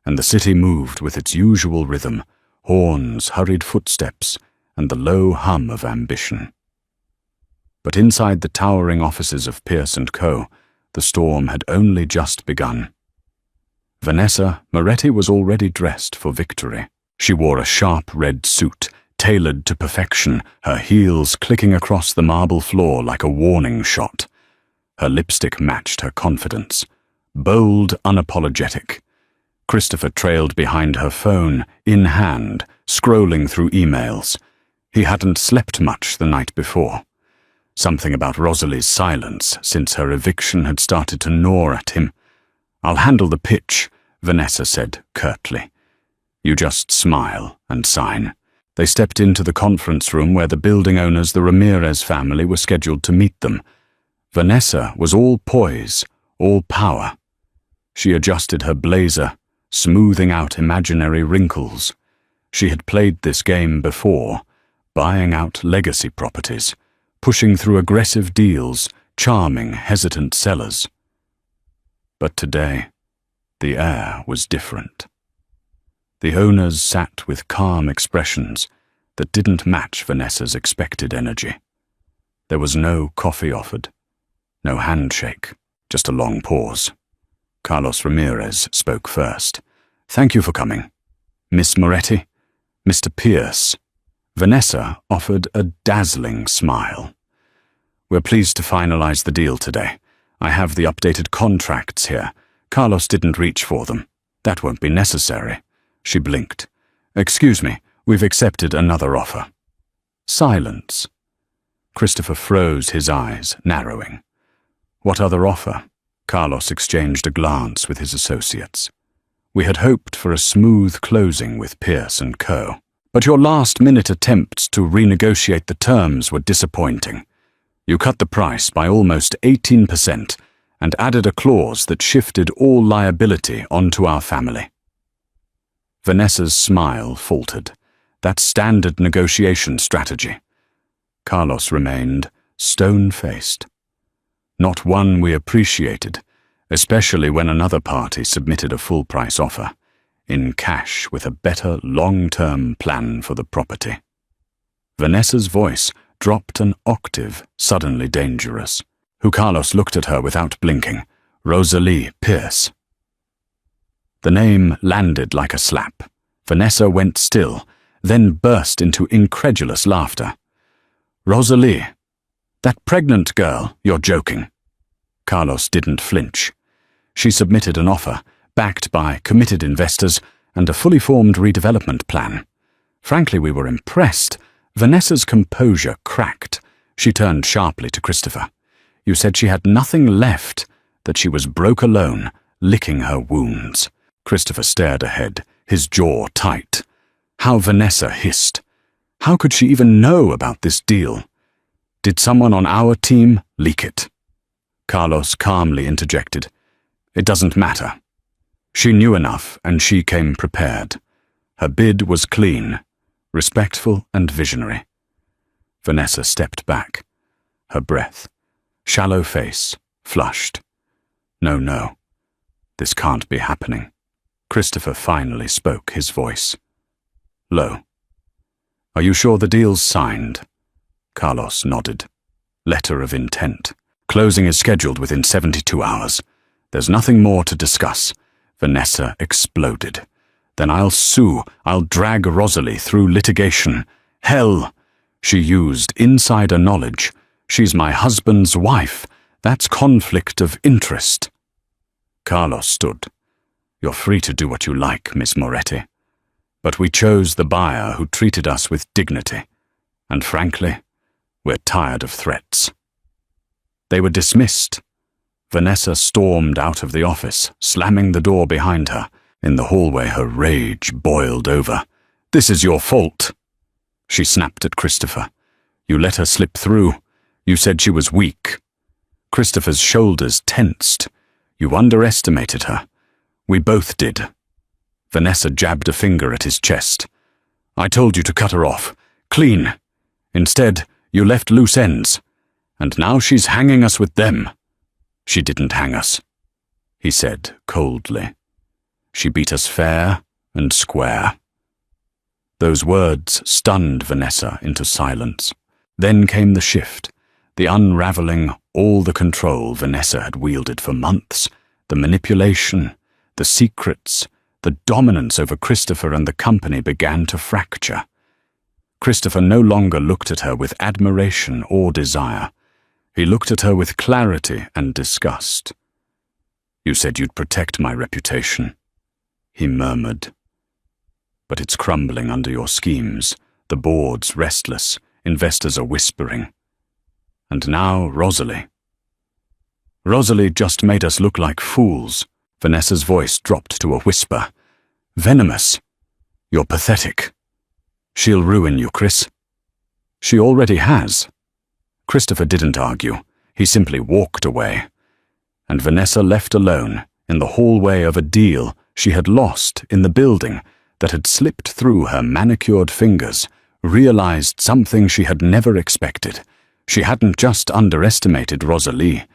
Speaker 1: and the city moved with its usual rhythm, horns, hurried footsteps, and the low hum of ambition. But inside the towering offices of Pierce & Co., the storm had only just begun. Vanessa Moretti was already dressed for victory. She wore a sharp red suit, tailored to perfection, her heels clicking across the marble floor like a warning shot. Her lipstick matched her confidence. Bold, unapologetic. Christopher trailed behind her phone, in hand, scrolling through emails. He hadn't slept much the night before. Something about Rosalie's silence since her eviction had started to gnaw at him. "I'll handle the pitch," Vanessa said curtly. "You just smile and sign." They stepped into the conference room where the building owners, the Ramirez family, were scheduled to meet them. Vanessa was all poise, all power. She adjusted her blazer, smoothing out imaginary wrinkles. She had played this game before, buying out legacy properties, pushing through aggressive deals, charming hesitant sellers. But today, the air was different. The owners sat with calm expressions that didn't match Vanessa's expected energy. There was no coffee offered, no handshake, just a long pause. Carlos Ramirez spoke first. "Thank you for coming. Miss Moretti, Mr. Pierce." Vanessa offered a dazzling smile. "We're pleased to finalize the deal today. I have the updated contracts here. Carlos didn't reach for them. That won't be necessary." She blinked. "Excuse me, we've accepted another offer." Silence. Christopher froze, his eyes narrowing. "What other offer?" Carlos exchanged a glance with his associates. "We had hoped for a smooth closing with Pierce & Co. But your last-minute attempts to renegotiate the terms were disappointing." You cut the price by almost 18% and added a clause that shifted all liability onto our family. Vanessa's smile faltered. That's standard negotiation strategy. Carlos remained stone-faced. Not one we appreciated, especially when another party submitted a full-price offer, in cash with a better long-term plan for the property. Vanessa's voice dropped an octave, suddenly dangerous. Who Carlos looked at her without blinking. Rosalie Pierce. The name landed like a slap. Vanessa went still, then burst into incredulous laughter. Rosalie, that pregnant girl, you're joking. Carlos didn't flinch. She submitted an offer, backed by committed investors and a fully formed redevelopment plan. Frankly, we were impressed. Vanessa's composure cracked. She turned sharply to Christopher. You said she had nothing left, that she was broke alone, licking her wounds. Christopher stared ahead, his jaw tight. How Vanessa hissed. How could she even know about this deal? Did someone on our team leak it? Carlos calmly interjected. It doesn't matter. She knew enough, and she came prepared. Her bid was clean, respectful and visionary. Vanessa stepped back. Her breath, shallow face, flushed. No, this can't be happening. Christopher finally spoke, his voice low. Are you sure the deal's signed? Carlos nodded. Letter of intent. Closing is scheduled within 72 hours. There's nothing more to discuss. Vanessa exploded. Then I'll sue. I'll drag Rosalie through litigation. Hell! She used insider knowledge. She's my husband's wife. That's conflict of interest. Carlos stood. You're free to do what you like, Miss Moretti. But we chose the buyer who treated us with dignity. And frankly, we're tired of threats. They were dismissed. Vanessa stormed out of the office, slamming the door behind her. In the hallway, her rage boiled over. This is your fault. She snapped at Christopher. You let her slip through. You said she was weak. Christopher's shoulders tensed. You underestimated her. We both did. Vanessa jabbed a finger at his chest. I told you to cut her off. Clean. Instead, you left loose ends. And now she's hanging us with them. She didn't hang us, he said coldly. She beat us fair and square. Those words stunned Vanessa into silence. Then came the shift, the unraveling, all the control Vanessa had wielded for months, the manipulation, the secrets, the dominance over Christopher and the company began to fracture. Christopher no longer looked at her with admiration or desire. He looked at her with clarity and disgust. You said you'd protect my reputation, he murmured. But it's crumbling under your schemes. The board's restless. Investors are whispering. And now Rosalie. Rosalie just made us look like fools. Vanessa's voice dropped to a whisper. Venomous. You're pathetic. She'll ruin you, Chris. She already has. Christopher didn't argue. He simply walked away. And Vanessa left alone in the hallway of a deal she had lost in the building that had slipped through her manicured fingers, realized something she had never expected. She hadn't just underestimated Rosalie.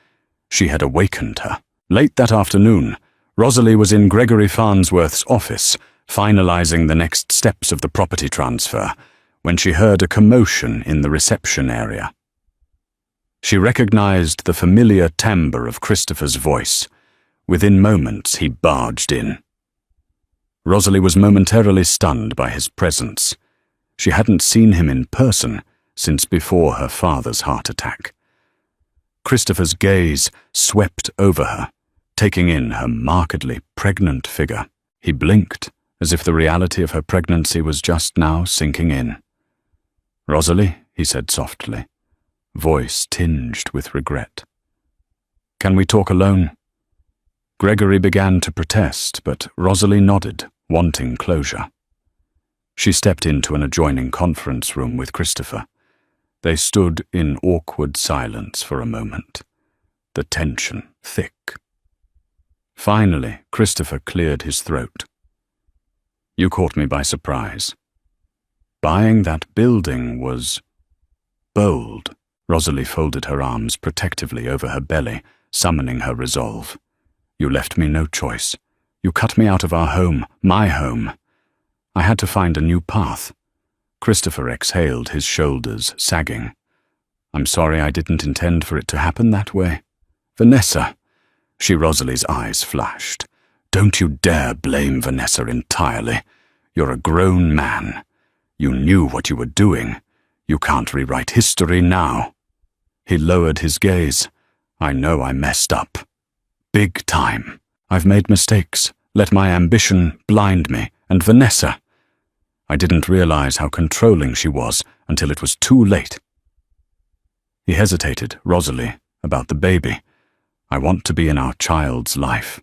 Speaker 1: She had awakened her. Late that afternoon, Rosalie was in Gregory Farnsworth's office, finalizing the next steps of the property transfer, when she heard a commotion in the reception area. She recognized the familiar timbre of Christopher's voice. Within moments, he barged in. Rosalie was momentarily stunned by his presence. She hadn't seen him in person since before her father's heart attack. Christopher's gaze swept over her, taking in her markedly pregnant figure. He blinked, as if the reality of her pregnancy was just now sinking in. Rosalie, he said softly, voice tinged with regret. Can we talk alone? Gregory began to protest, but Rosalie nodded, wanting closure. She stepped into an adjoining conference room with Christopher. They stood in awkward silence for a moment, the tension thick. Finally, Christopher cleared his throat. "You caught me by surprise. Buying that building was bold." Rosalie folded her arms protectively over her belly, summoning her resolve. "You left me no choice. You cut me out of our home, my home. I had to find a new path." Christopher exhaled, his shoulders sagging. "I'm sorry, I didn't intend for it to happen that way. Vanessa." Rosalie's eyes flashed. "Don't you dare blame Vanessa entirely. You're a grown man. You knew what you were doing. You can't rewrite history now." He lowered his gaze. "I know I messed up. Big time. I've made mistakes, let my ambition blind me, and Vanessa. I didn't realize how controlling she was until it was too late." He hesitated. "Rosalie, about the baby. I want to be in our child's life."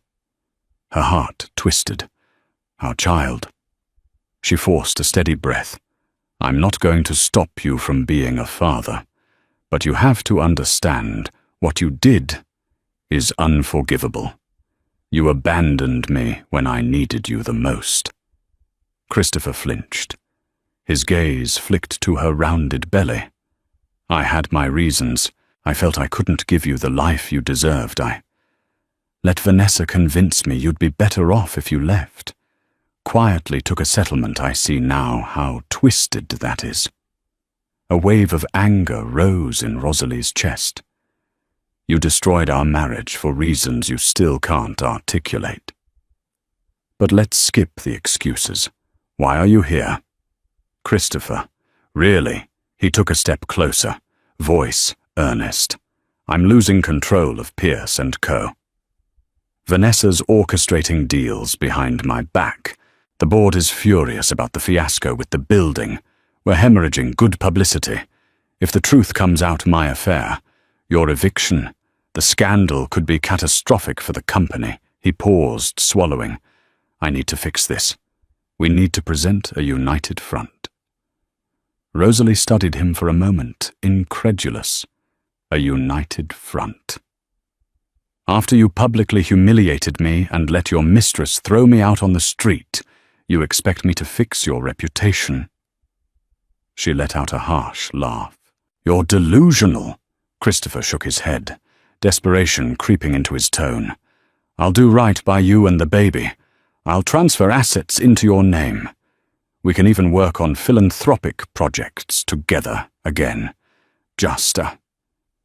Speaker 1: Her heart twisted. "Our child." She forced a steady breath. "I'm not going to stop you from being a father, but you have to understand what you did is unforgivable. You abandoned me when I needed you the most." Christopher flinched. His gaze flicked to her rounded belly. "I had my reasons. I felt I couldn't give you the life you deserved. I let Vanessa convince me you'd be better off if you left. Quietly took a settlement. I see now how twisted that is." A wave of anger rose in Rosalie's chest. "You destroyed our marriage for reasons you still can't articulate. But let's skip the excuses. Why are you here?" "Christopher." "Really?" He took a step closer, voice earnest. "I'm losing control of Pierce & Co. Vanessa's orchestrating deals behind my back. The board is furious about the fiasco with the building. We're hemorrhaging good publicity. If the truth comes out, my affair, your eviction, the scandal could be catastrophic for the company." He paused, swallowing. "I need to fix this. We need to present a united front." Rosalie studied him for a moment, incredulous. A united front. "After you publicly humiliated me and let your mistress throw me out on the street, you expect me to fix your reputation?" She let out a harsh laugh. "You're delusional." Christopher shook his head, desperation creeping into his tone. "I'll do right by you and the baby. I'll transfer assets into your name. We can even work on philanthropic projects together again.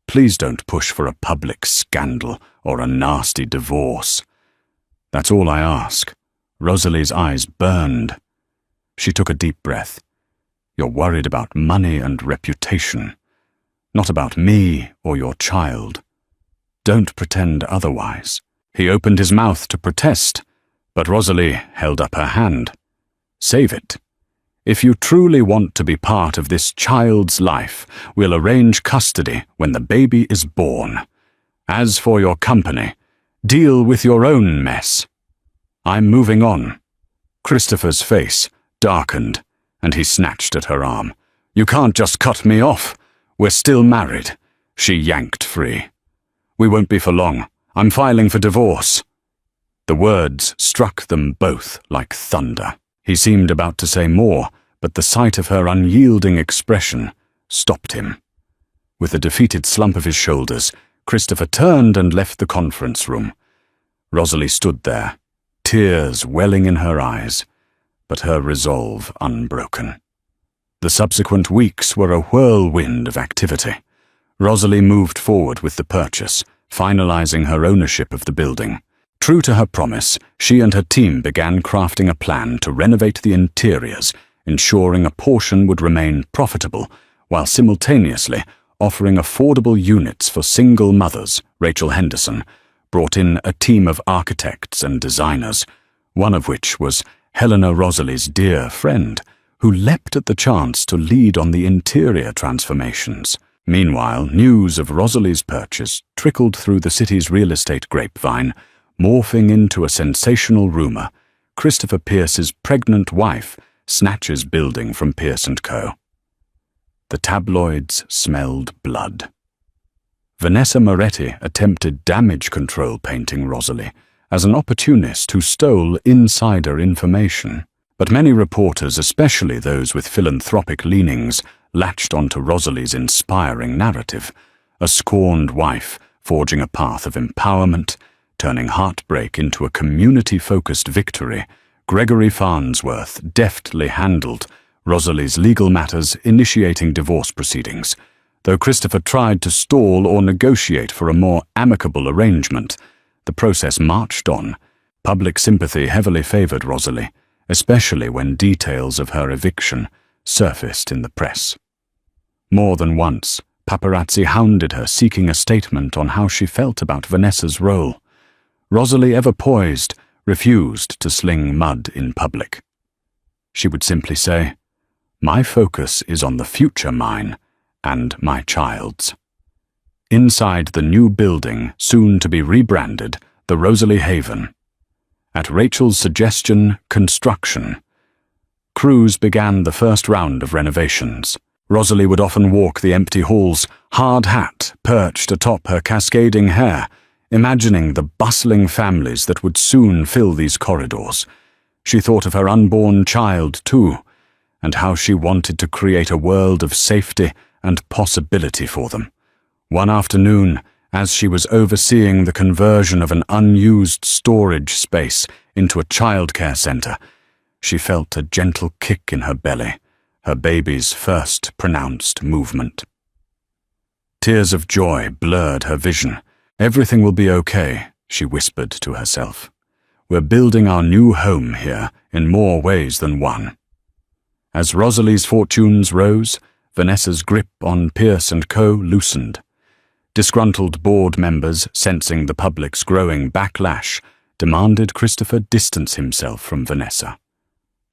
Speaker 1: Please don't push for a public scandal or a nasty divorce. That's all I ask." Rosalie's eyes burned. She took a deep breath. "You're worried about money and reputation, not about me or your child. Don't pretend otherwise." He opened his mouth to protest, but Rosalie held up her hand. "Save it. If you truly want to be part of this child's life, we'll arrange custody when the baby is born. As for your company, deal with your own mess. I'm moving on." Christopher's face darkened, and he snatched at her arm. "You can't just cut me off. We're still married." She yanked free. "We won't be for long. I'm filing for divorce." The words struck them both like thunder. He seemed about to say more, but the sight of her unyielding expression stopped him. With a defeated slump of his shoulders, Christopher turned and left the conference room. Rosalie stood there, tears welling in her eyes, but her resolve unbroken. The subsequent weeks were a whirlwind of activity. Rosalie moved forward with the purchase, finalizing her ownership of the building. True to her promise, she and her team began crafting a plan to renovate the interiors, ensuring a portion would remain profitable, while simultaneously offering affordable units for single mothers. Rachel Henderson brought in a team of architects and designers, one of which was Helena, Rosalie's dear friend, who leapt at the chance to lead on the interior transformations. Meanwhile, news of Rosalie's purchase trickled through the city's real estate grapevine, morphing into a sensational rumor: Christopher Pierce's pregnant wife snatches building from Pierce & Co. The tabloids smelled blood. Vanessa Moretti attempted damage control painting Rosalie as an opportunist who stole insider information. But many reporters, especially those with philanthropic leanings, latched onto Rosalie's inspiring narrative, a scorned wife forging a path of empowerment, turning heartbreak into a community-focused victory. Gregory Farnsworth deftly handled Rosalie's legal matters, initiating divorce proceedings. Though Christopher tried to stall or negotiate for a more amicable arrangement, the process marched on. Public sympathy heavily favored Rosalie, especially when details of her eviction surfaced in the press. More than once, paparazzi hounded her, seeking a statement on how she felt about Vanessa's role. Rosalie, ever poised, refused to sling mud in public. She would simply say, "My focus is on the future mine and my child's." Inside the new building, soon to be rebranded, the Rosalie Haven. At Rachel's suggestion, construction. Crews began the first round of renovations. Rosalie would often walk the empty halls, hard hat perched atop her cascading hair, imagining the bustling families that would soon fill these corridors. She thought of her unborn child, too, and how she wanted to create a world of safety and possibility for them. One afternoon, as she was overseeing the conversion of an unused storage space into a childcare center, she felt a gentle kick in her belly, her baby's first pronounced movement. Tears of joy blurred her vision. "Everything will be okay," she whispered to herself. "We're building our new home here in more ways than one." As Rosalie's fortunes rose, Vanessa's grip on Pierce & Co. loosened. Disgruntled board members, sensing the public's growing backlash, demanded Christopher distance himself from Vanessa.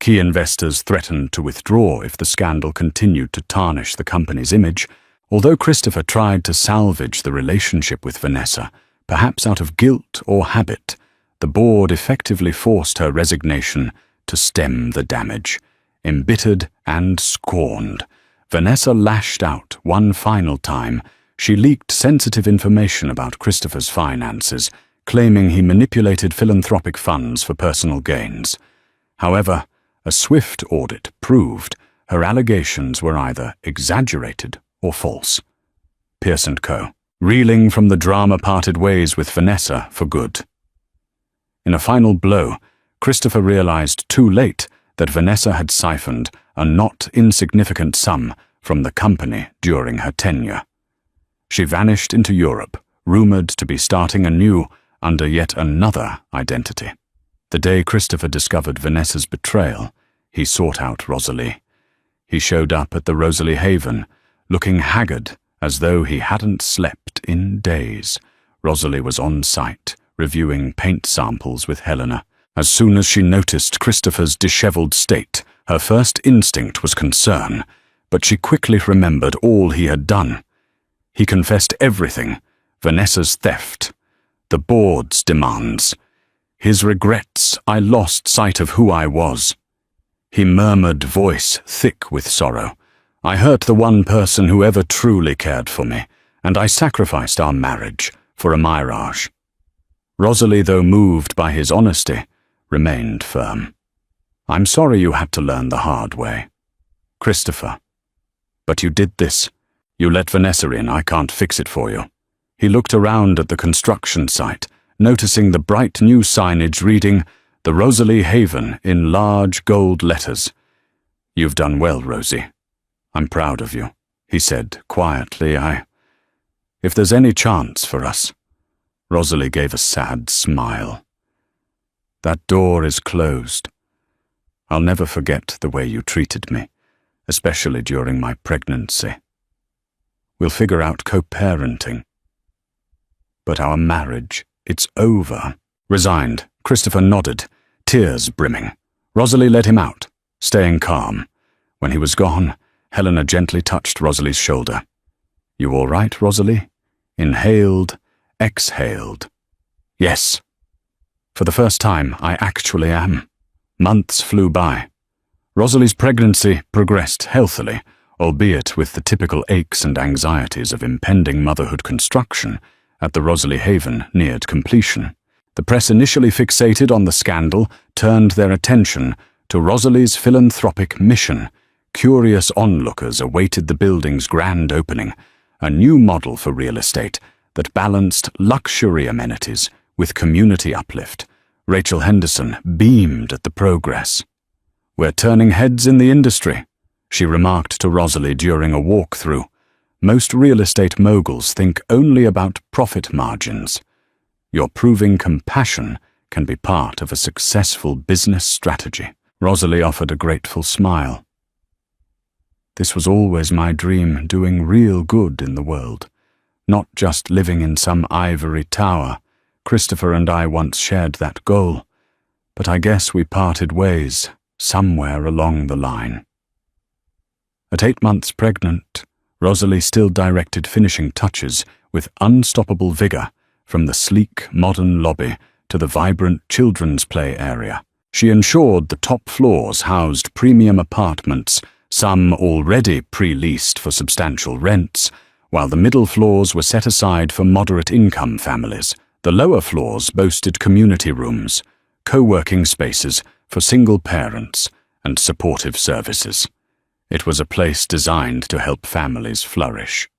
Speaker 1: Key investors threatened to withdraw if the scandal continued to tarnish the company's image. Although Christopher tried to salvage the relationship with Vanessa, perhaps out of guilt or habit, the board effectively forced her resignation to stem the damage. Embittered and scorned, Vanessa lashed out one final time. She leaked sensitive information about Christopher's finances, claiming he manipulated philanthropic funds for personal gains. However, a swift audit proved her allegations were either exaggerated or false. Pierce & Co., reeling from the drama, parted ways with Vanessa for good. In a final blow, Christopher realized too late that Vanessa had siphoned a not insignificant sum from the company during her tenure. She vanished into Europe, rumored to be starting anew under yet another identity. The day Christopher discovered Vanessa's betrayal, he sought out Rosalie. He showed up at the Rosalie Haven, looking haggard as though he hadn't slept in days. Rosalie was on site, reviewing paint samples with Helena. As soon as she noticed Christopher's disheveled state, her first instinct was concern, but she quickly remembered all he had done. He confessed everything: Vanessa's theft, the board's demands, his regrets. "I lost sight of who I was," he murmured, voice thick with sorrow. "I hurt the one person who ever truly cared for me, and I sacrificed our marriage for a mirage." Rosalie, though moved by his honesty, remained firm. "I'm sorry you had to learn the hard way, Christopher. But you did this. You let Vanessa in. I can't fix it for you." He looked around at the construction site, noticing the bright new signage reading, "The Rosalie Haven," in large gold letters. "You've done well, Rosie. I'm proud of you," he said quietly. If there's any chance for us." Rosalie gave a sad smile. "That door is closed. I'll never forget the way you treated me, especially during my pregnancy. We'll figure out co-parenting. But our marriage, it's over." Resigned, Christopher nodded, tears brimming. Rosalie led him out, staying calm. When he was gone, Helena gently touched Rosalie's shoulder. "You all right, Rosalie?" Inhaled, exhaled. "Yes. For the first time, I actually am." Months flew by. Rosalie's pregnancy progressed healthily, albeit with the typical aches and anxieties of impending motherhood construction at the Rosalie Haven neared completion. The press, initially fixated on the scandal, turned their attention to Rosalie's philanthropic mission. Curious onlookers awaited the building's grand opening, a new model for real estate that balanced luxury amenities with community uplift. Rachel Henderson beamed at the progress. "We're turning heads in the industry," she remarked to Rosalie during a walkthrough. "Most real estate moguls think only about profit margins. You're proving compassion can be part of a successful business strategy." Rosalie offered a grateful smile. "This was always my dream, doing real good in the world, not just living in some ivory tower. Christopher and I once shared that goal, but I guess we parted ways somewhere along the line." At 8 months pregnant, Rosalie still directed finishing touches with unstoppable vigor, from the sleek, modern lobby to the vibrant children's play area. She ensured the top floors housed premium apartments, some already pre-leased for substantial rents, while the middle floors were set aside for moderate-income families. The lower floors boasted community rooms, co-working spaces for single parents, and supportive services. It was a place designed to help families flourish.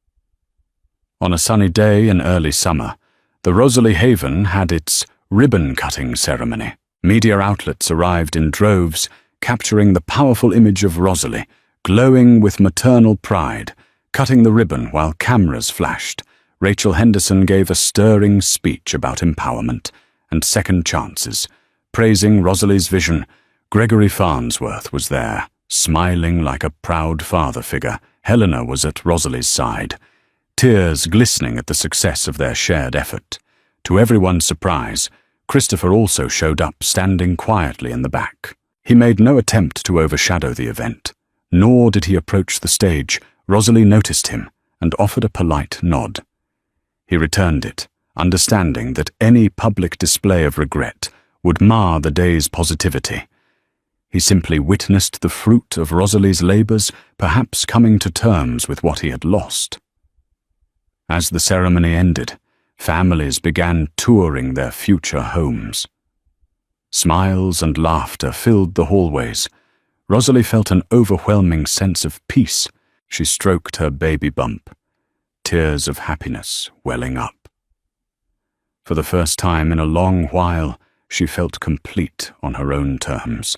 Speaker 1: On a sunny day in early summer, the Rosalie Haven had its ribbon-cutting ceremony. Media outlets arrived in droves, capturing the powerful image of Rosalie, glowing with maternal pride, cutting the ribbon while cameras flashed. Rachel Henderson gave a stirring speech about empowerment and second chances, praising Rosalie's vision. Gregory Farnsworth was there, smiling like a proud father figure. Helena was at Rosalie's side, tears glistening at the success of their shared effort. To everyone's surprise, Christopher also showed up, standing quietly in the back. He made no attempt to overshadow the event, nor did he approach the stage. Rosalie noticed him and offered a polite nod. He returned it, understanding that any public display of regret would mar the day's positivity. He simply witnessed the fruit of Rosalie's labors, perhaps coming to terms with what he had lost. As the ceremony ended, families began touring their future homes. Smiles and laughter filled the hallways. Rosalie felt an overwhelming sense of peace. She stroked her baby bump, tears of happiness welling up. For the first time in a long while, she felt complete on her own terms.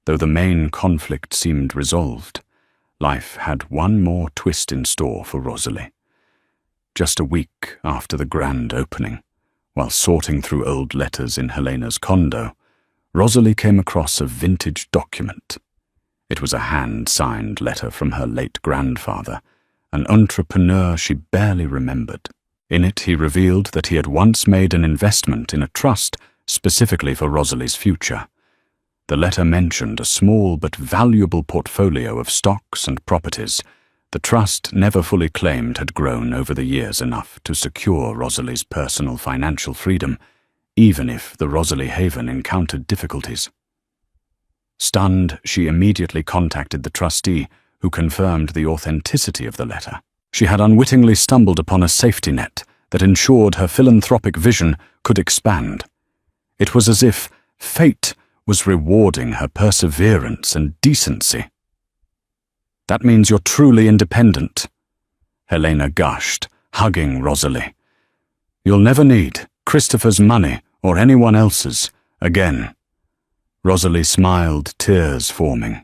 Speaker 1: Though the main conflict seemed resolved, life had one more twist in store for Rosalie. Just a week after the grand opening, while sorting through old letters in Helena's condo, Rosalie came across a vintage document. It was a hand-signed letter from her late grandfather, an entrepreneur she barely remembered. In it, he revealed that he had once made an investment in a trust specifically for Rosalie's future. The letter mentioned a small but valuable portfolio of stocks and properties. The trust, never fully claimed, had grown over the years enough to secure Rosalie's personal financial freedom, even if the Rosalie Haven encountered difficulties. Stunned, she immediately contacted the trustee, who confirmed the authenticity of the letter. She had unwittingly stumbled upon a safety net that ensured her philanthropic vision could expand. It was as if fate was rewarding her perseverance and decency. "That means you're truly independent," Helena gushed, hugging Rosalie. "You'll never need Christopher's money or anyone else's again." Rosalie smiled, tears forming.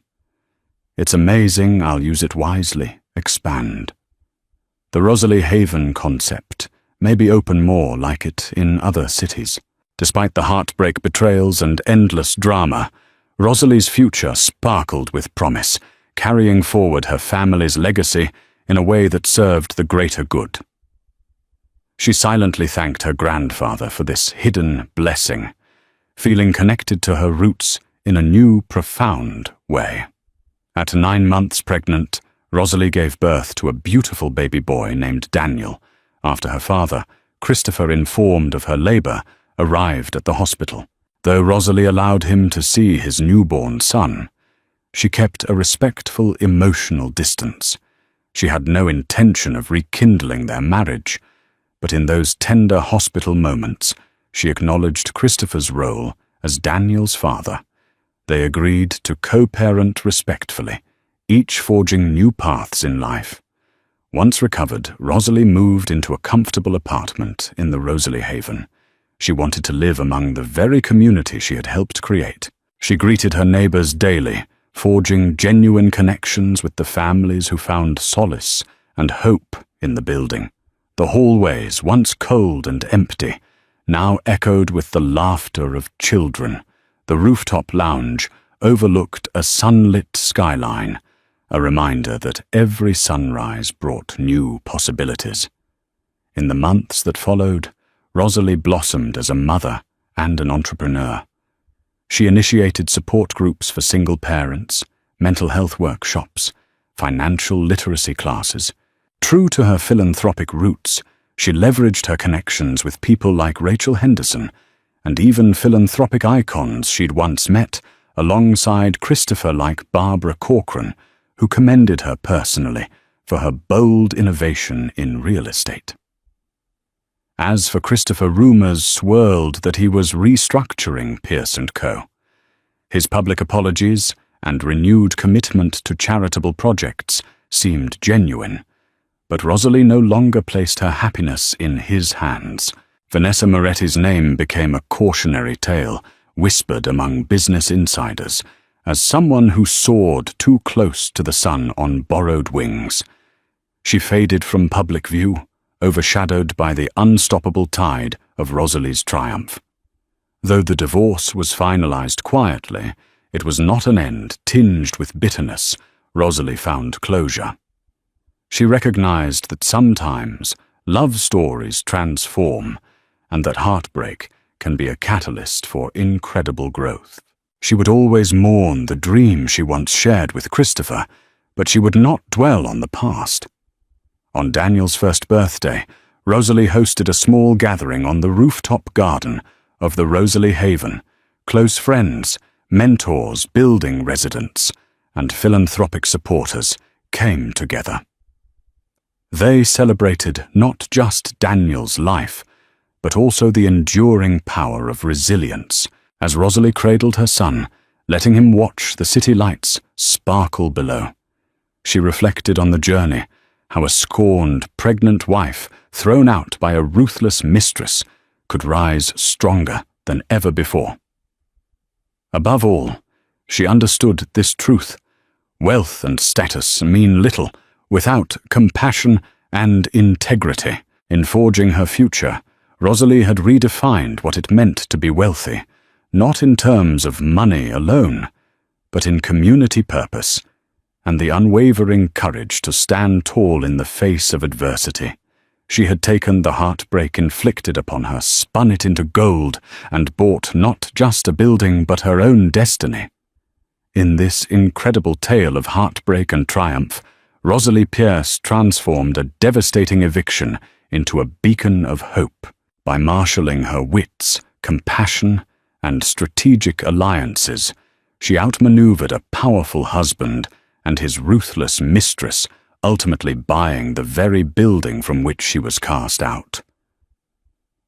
Speaker 1: "It's amazing, I'll use it wisely. Expand." The Rosalie Haven concept may be open more like it in other cities. Despite the heartbreak, betrayals, and endless drama, Rosalie's future sparkled with promise, carrying forward her family's legacy in a way that served the greater good. She silently thanked her grandfather for this hidden blessing, feeling connected to her roots in a new, profound way. At 9 months pregnant, Rosalie gave birth to a beautiful baby boy named Daniel, after her father, Christopher, informed of her labor, arrived at the hospital. Though Rosalie allowed him to see his newborn son, She kept a respectful emotional distance. She had no intention of rekindling their marriage, but in those tender hospital moments, she acknowledged Christopher's role as Daniel's father. They agreed to co-parent respectfully, each forging new paths in life. Once recovered, Rosalie moved into a comfortable apartment in the Rosalie Haven. She wanted to live among the very community she had helped create. She greeted her neighbors daily, forging genuine connections with the families who found solace and hope in the building. The hallways, once cold and empty, now echoed with the laughter of children. The rooftop lounge overlooked a sunlit skyline, a reminder that every sunrise brought new possibilities. In the months that followed, Rosalie blossomed as a mother and an entrepreneur. She initiated support groups for single parents, mental health workshops, financial literacy classes. True to her philanthropic roots, she leveraged her connections with people like Rachel Henderson and even philanthropic icons she'd once met, alongside Christopher like Barbara Corcoran, who commended her personally for her bold innovation in real estate. As for Christopher, rumors swirled that he was restructuring Pierce & Co. His public apologies and renewed commitment to charitable projects seemed genuine, but Rosalie no longer placed her happiness in his hands. Vanessa Moretti's name became a cautionary tale, whispered among business insiders, as someone who soared too close to the sun on borrowed wings. She faded from public view, overshadowed by the unstoppable tide of Rosalie's triumph. Though the divorce was finalized quietly, it was not an end tinged with bitterness. Rosalie found closure. She recognized that sometimes love stories transform, and that heartbreak can be a catalyst for incredible growth. She would always mourn the dream she once shared with Christopher, but she would not dwell on the past. On Daniel's first birthday, Rosalie hosted a small gathering on the rooftop garden of the Rosalie Haven. Close friends, mentors, building residents, and philanthropic supporters came together. They celebrated not just Daniel's life, but also the enduring power of resilience, as Rosalie cradled her son, letting him watch the city lights sparkle below. She reflected on the journey, how a scorned, pregnant wife, thrown out by a ruthless mistress, could rise stronger than ever before. Above all, she understood this truth: wealth and status mean little without compassion and integrity. In forging her future, Rosalie had redefined what it meant to be wealthy, not in terms of money alone, but in community purpose and the unwavering courage to stand tall in the face of adversity. She had taken the heartbreak inflicted upon her, spun it into gold, and bought not just a building but her own destiny. In this incredible tale of heartbreak and triumph, Rosalie Pierce transformed a devastating eviction into a beacon of hope. By marshalling her wits, compassion, and strategic alliances, she outmaneuvered a powerful husband and his ruthless mistress, ultimately buying the very building from which she was cast out.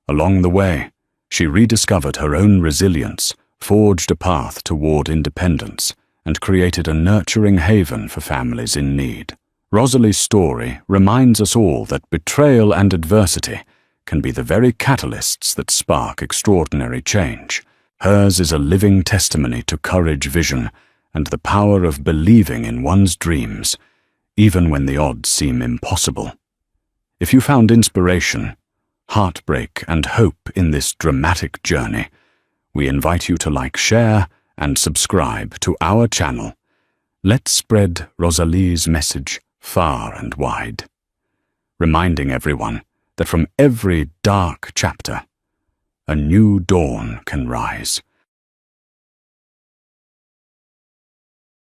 Speaker 1: Along the way, she rediscovered her own resilience, forged a path toward independence, and created a nurturing haven for families in need. Rosalie's story reminds us all that betrayal and adversity can be the very catalysts that spark extraordinary change. Hers is a living testimony to courage, vision, and the power of believing in one's dreams, even when the odds seem impossible. If you found inspiration, heartbreak, and hope in this dramatic journey, we invite you to like, share, and subscribe to our channel. Let's spread Rosalie's message far and wide, reminding everyone that from every dark chapter, a new dawn can rise.